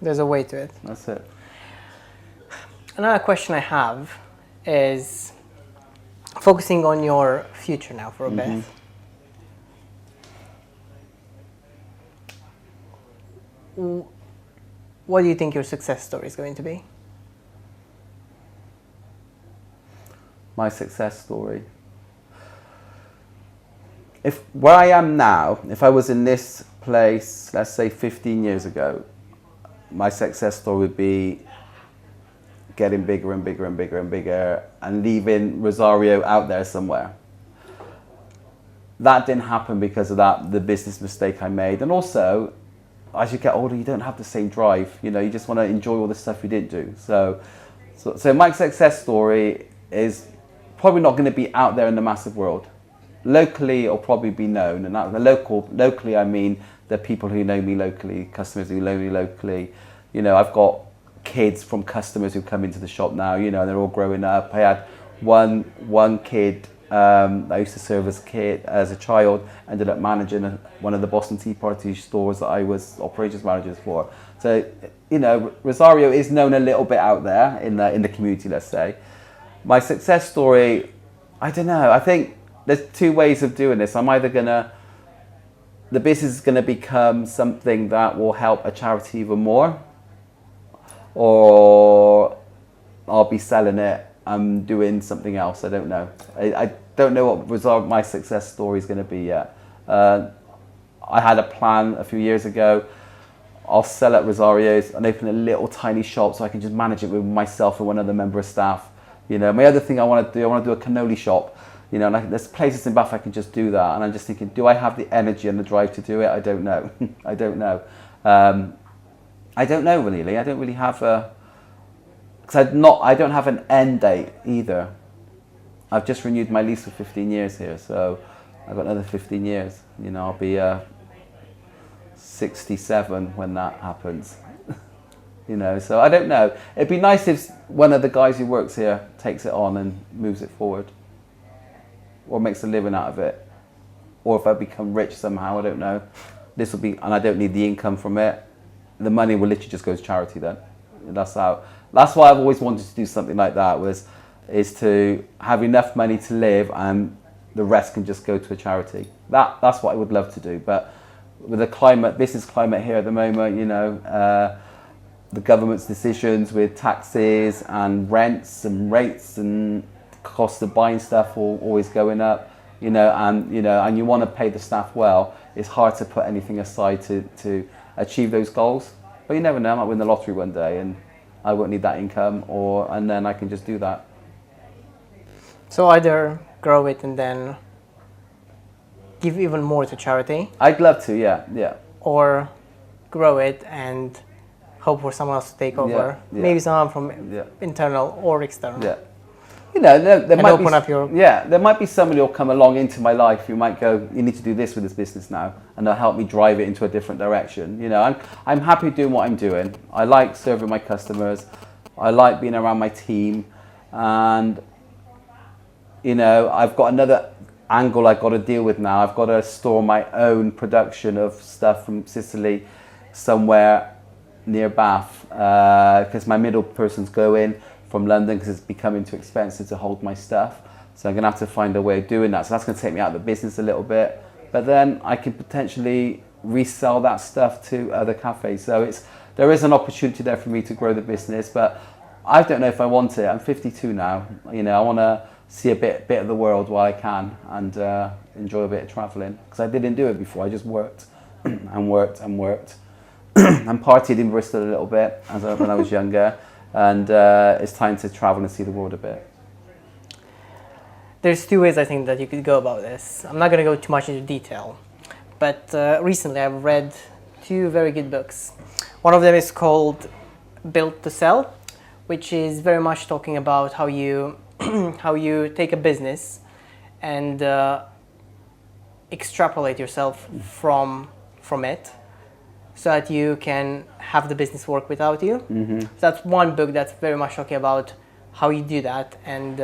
There's a way to it. That's it. Another question I have is focusing on your future now for a bit. What do you think your success story is going to be? My success story. Where I am now, if I was in this place, let's say 15 years ago, my success story would be getting bigger and bigger and bigger and bigger and leaving Rosario out there somewhere. That didn't happen because of the business mistake I made. And also, as you get older, you don't have the same drive. You just want to enjoy all the stuff you didn't do. So my success story is probably not going to be out there in the massive world. Locally, it'll probably be known, and locally I mean the people who know me locally, customers who know me locally. I've got kids from customers who come into the shop now. They're all growing up. I had one kid that I used to serve as a child, ended up managing one of the Boston Tea Party stores that I was operations managers for. So Rosario is known a little bit out there in the community, let's say. My success story, I don't know. I think there's two ways of doing this. The business is gonna become something that will help a charity even more, or I'll be selling it and doing something else. I don't know. I don't know what my success story is gonna be yet. I had a plan a few years ago. I'll sell at Rosario's and open a little tiny shop so I can just manage it with myself and one other member of staff. My other thing I want to do a cannoli shop. And there's places in Bath I can just do that. And I'm just thinking, do I have the energy and the drive to do it? I don't know. I don't know. I don't know really. I don't really have I don't have an end date either. I've just renewed my lease for 15 years here, so I've got another 15 years. I'll be 67 when that happens. So I don't know. It'd be nice if one of the guys who works here takes it on and moves it forward, or makes a living out of it, or if I become rich somehow, I don't know. This will be, and I don't need the income from it. The money will literally just go to charity then. That's why I've always wanted to do something like that, is to have enough money to live and the rest can just go to a charity. That's what I would love to do. But with the business climate here at the moment, the government's decisions with taxes and rents and rates, and cost of buying stuff will always going up, and you want to pay the staff well. It's hard to put anything aside to achieve those goals. But you never know, I might win the lottery one day and I won't need that income, and then I can just do that. So either grow it and then give even more to charity, I'd love to, yeah. or grow it and hope for someone else to take over. Yeah. Maybe someone from internal or external. Yeah. There might open be, up your... there might be somebody who'll come along into my life who might go, you need to do this with this business now, and they'll help me drive it into a different direction. I'm happy doing what I'm doing. I like serving my customers. I like being around my team, and I've got another angle I've got to deal with now. I've got to store my own production of stuff from Sicily somewhere near Bath, because my middle person's going from London because it's becoming too expensive to hold my stuff. So I'm going to have to find a way of doing that. So that's going to take me out of the business a little bit. But then I can potentially resell that stuff to other cafes. So there is an opportunity there for me to grow the business, but I don't know if I want it. I'm 52 now. I want to see a bit of the world while I can, and enjoy a bit of traveling, because I didn't do it before. I just worked and worked and worked and partied in Bristol a little bit when I was younger. And it's time to travel and see the world a bit. There's two ways I think that you could go about this. I'm not going to go too much into detail, but recently I've read two very good books. One of them is called Built to Sell, which is very much talking about how you how you take a business and extrapolate yourself from it, so that you can have the business work without you. Mm-hmm. So that's one book that's very much talking about how you do that, and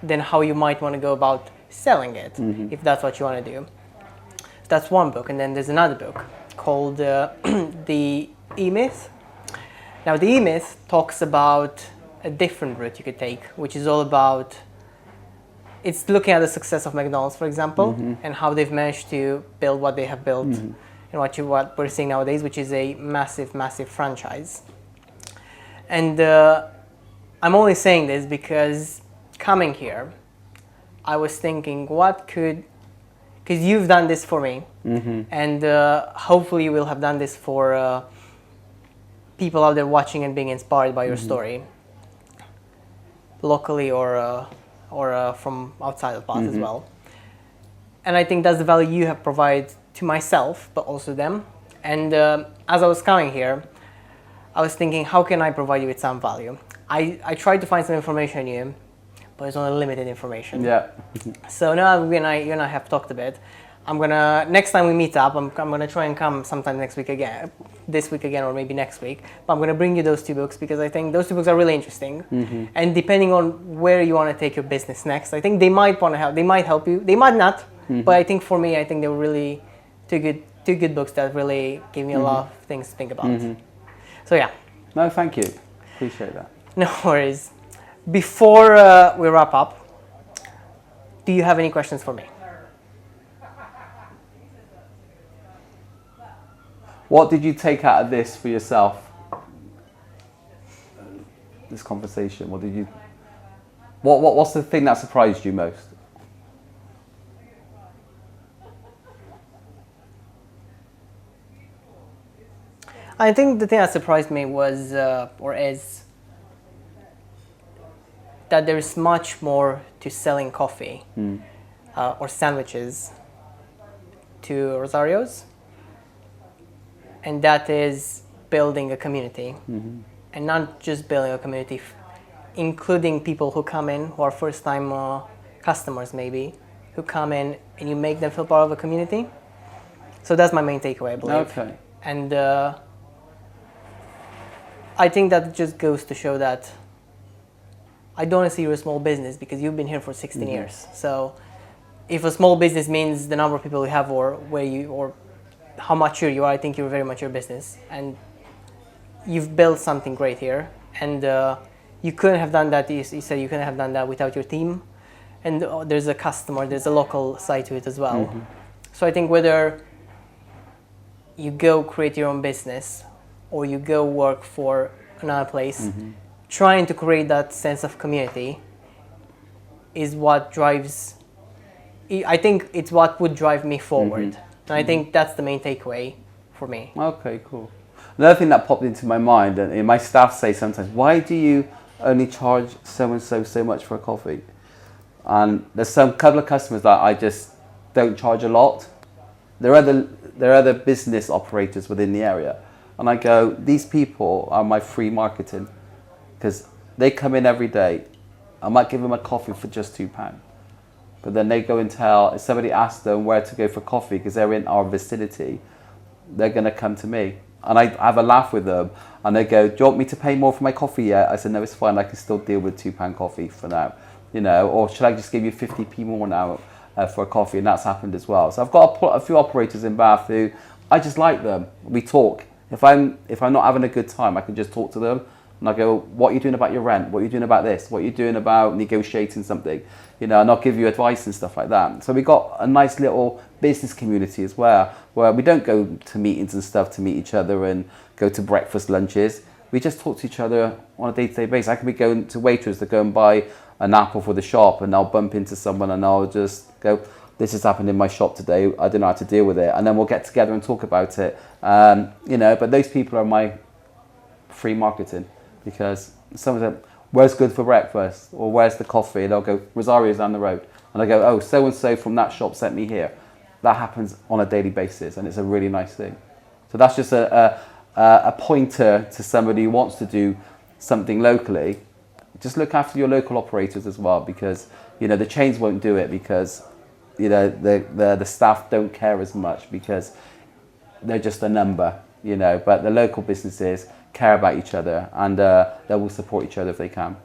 then how you might want to go about selling it, if that's what you want to do. So that's one book, and then there's another book called The E-Myth. Now, The E-Myth talks about a different route you could take, which is all about, it's looking at the success of McDonald's, for example, and how they've managed to build what they have built, and what we're seeing nowadays, which is a massive, massive franchise. And I'm only saying this because coming here, I was thinking, because you've done this for me, and hopefully you will have done this for people out there watching and being inspired by your story, locally or from outside of Bath as well. And I think that's the value you have provided to myself, but also them. And as I was coming here, I was thinking, how can I provide you with some value? I tried to find some information on you, but it's only limited information. Yeah. So now you and I have talked a bit. Next time we meet up, I'm gonna try and come sometime this week again, or maybe next week. But I'm gonna bring you those two books because I think those two books are really interesting. And depending on where you want to take your business next, I think they might help you. They might not, but I think for me, I think they were really two good books that really gave me a lot of things to think about. So yeah. No, thank you. Appreciate that. No worries. Before we wrap up, do you have any questions for me? What did you take out of this for yourself? This conversation. What's the thing that surprised you most? I think the thing that surprised me was, is, that there is much more to selling coffee or sandwiches to Rosarios, and that is building a community, and not just building a community, including people who come in who are first-time customers, maybe, who come in and you make them feel part of a community. So that's my main takeaway, I believe. Okay. And I think that just goes to show that I don't see you a small business because you've been here for 16 years. So if a small business means the number of people you have or how mature you are, I think you're a very mature business. And you've built something great here. And you couldn't have done that, you said you couldn't have done that without your team. And there's a customer, there's a local side to it as well. So I think whether you go create your own business or you go work for another place, trying to create that sense of community is what drives. I think it's what would drive me forward, and I think that's the main takeaway for me. Okay, cool. Another thing that popped into my mind, and my staff say sometimes, why do you only charge so-and-so so much for a coffee? And there's some couple of customers that I just don't charge a lot. There are other business operators within the area. And I go, these people are my free marketing, because they come in every day. I might give them a coffee for just £2. But then they go and tell, if somebody asks them where to go for coffee because they're in our vicinity, they're going to come to me. And I have a laugh with them. And they go, do you want me to pay more for my coffee yet? I said, no, it's fine. I can still deal with £2 coffee for now. You know, or should I just give you 50p more now for a coffee? And that's happened as well. So I've got a few operators in Bath who I just like them. We talk. If I'm not having a good time, I can just talk to them. And I go, what are you doing about your rent? What are you doing about this? What are you doing about negotiating something? You know, and I'll give you advice and stuff like that. So we got a nice little business community as well, where we don't go to meetings and stuff to meet each other and go to breakfast, lunches. We just talk to each other on a day-to-day basis. I could be going to Waitrose to go and buy an apple for the shop, and I'll bump into someone and I'll just go, this has happened in my shop today. I don't know how to deal with it. And then we'll get together and talk about it. You know, but those people are my free marketing. Because some of them, where's good for breakfast? Or where's the coffee? They'll go, Rosario's down the road. And I go, oh, so-and-so from that shop sent me here. That happens on a daily basis, and it's a really nice thing. So that's just a pointer to somebody who wants to do something locally. Just look after your local operators as well, because, you know, the chains won't do it because, you know, the staff don't care as much because they're just a number, you know, but the local businesses care about each other, and they will support each other if they can.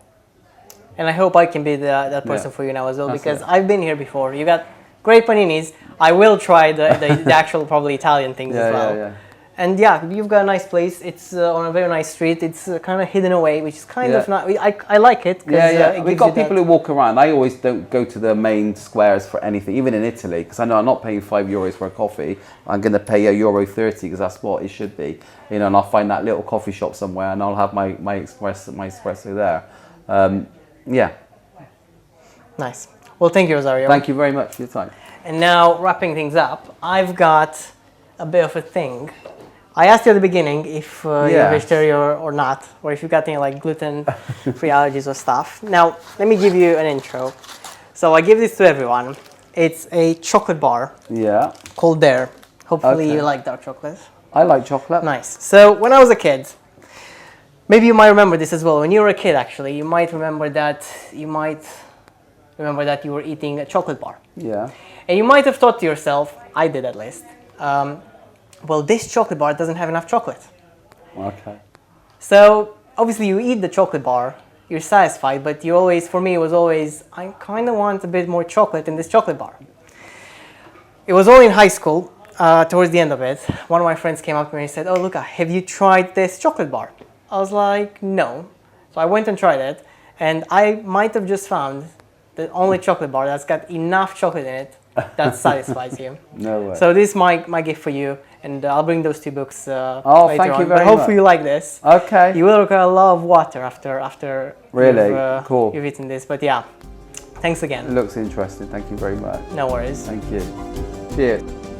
And I hope I can be that person for you now as well, That's because it. I've been here before. You got great paninis. I will try the actual probably Italian things as well. Yeah. And yeah, you've got a nice place. It's on a very nice street. It's kind of hidden away, which is kind of not. I like it. We've got people who walk around. I always don't go to the main squares for anything, even in Italy, because I know I'm not paying €5 for a coffee. I'm going to pay €1.30 because that's what it should be. You know, and I'll find that little coffee shop somewhere, and I'll have my espresso there. Yeah. Nice. Well, thank you, Rosario. Thank you very much for your time. And now, wrapping things up, I've got a bit of a thing. I asked you at the beginning if you're vegetarian or not, or if you got any like gluten-free allergies or stuff. Now, let me give you an intro. So I give this to everyone. It's a chocolate bar. Yeah. Called Dare. Hopefully you like dark chocolate. I like chocolate. Nice. So when I was a kid, maybe you might remember this as well. When you were a kid, actually, you might remember that you were eating a chocolate bar. Yeah. And you might have thought to yourself, I did at least, well, this chocolate bar doesn't have enough chocolate. Okay. So obviously you eat the chocolate bar, you're satisfied, but for me it was always, I kind of want a bit more chocolate in this chocolate bar. It was only in high school, towards the end of it, one of my friends came up to me and said, oh, Luca, have you tried this chocolate bar? I was like, no. So I went and tried it, and I might have just found the only chocolate bar that's got enough chocolate in it that satisfies you. No way. So this is my gift for you, and I'll bring those two books later thank you on. very But hopefully much. you like this. Okay. You will require a lot of water after Cool. you've eaten this. But yeah, thanks again. It looks interesting. Thank you very much. No worries. Thank you. Cheers.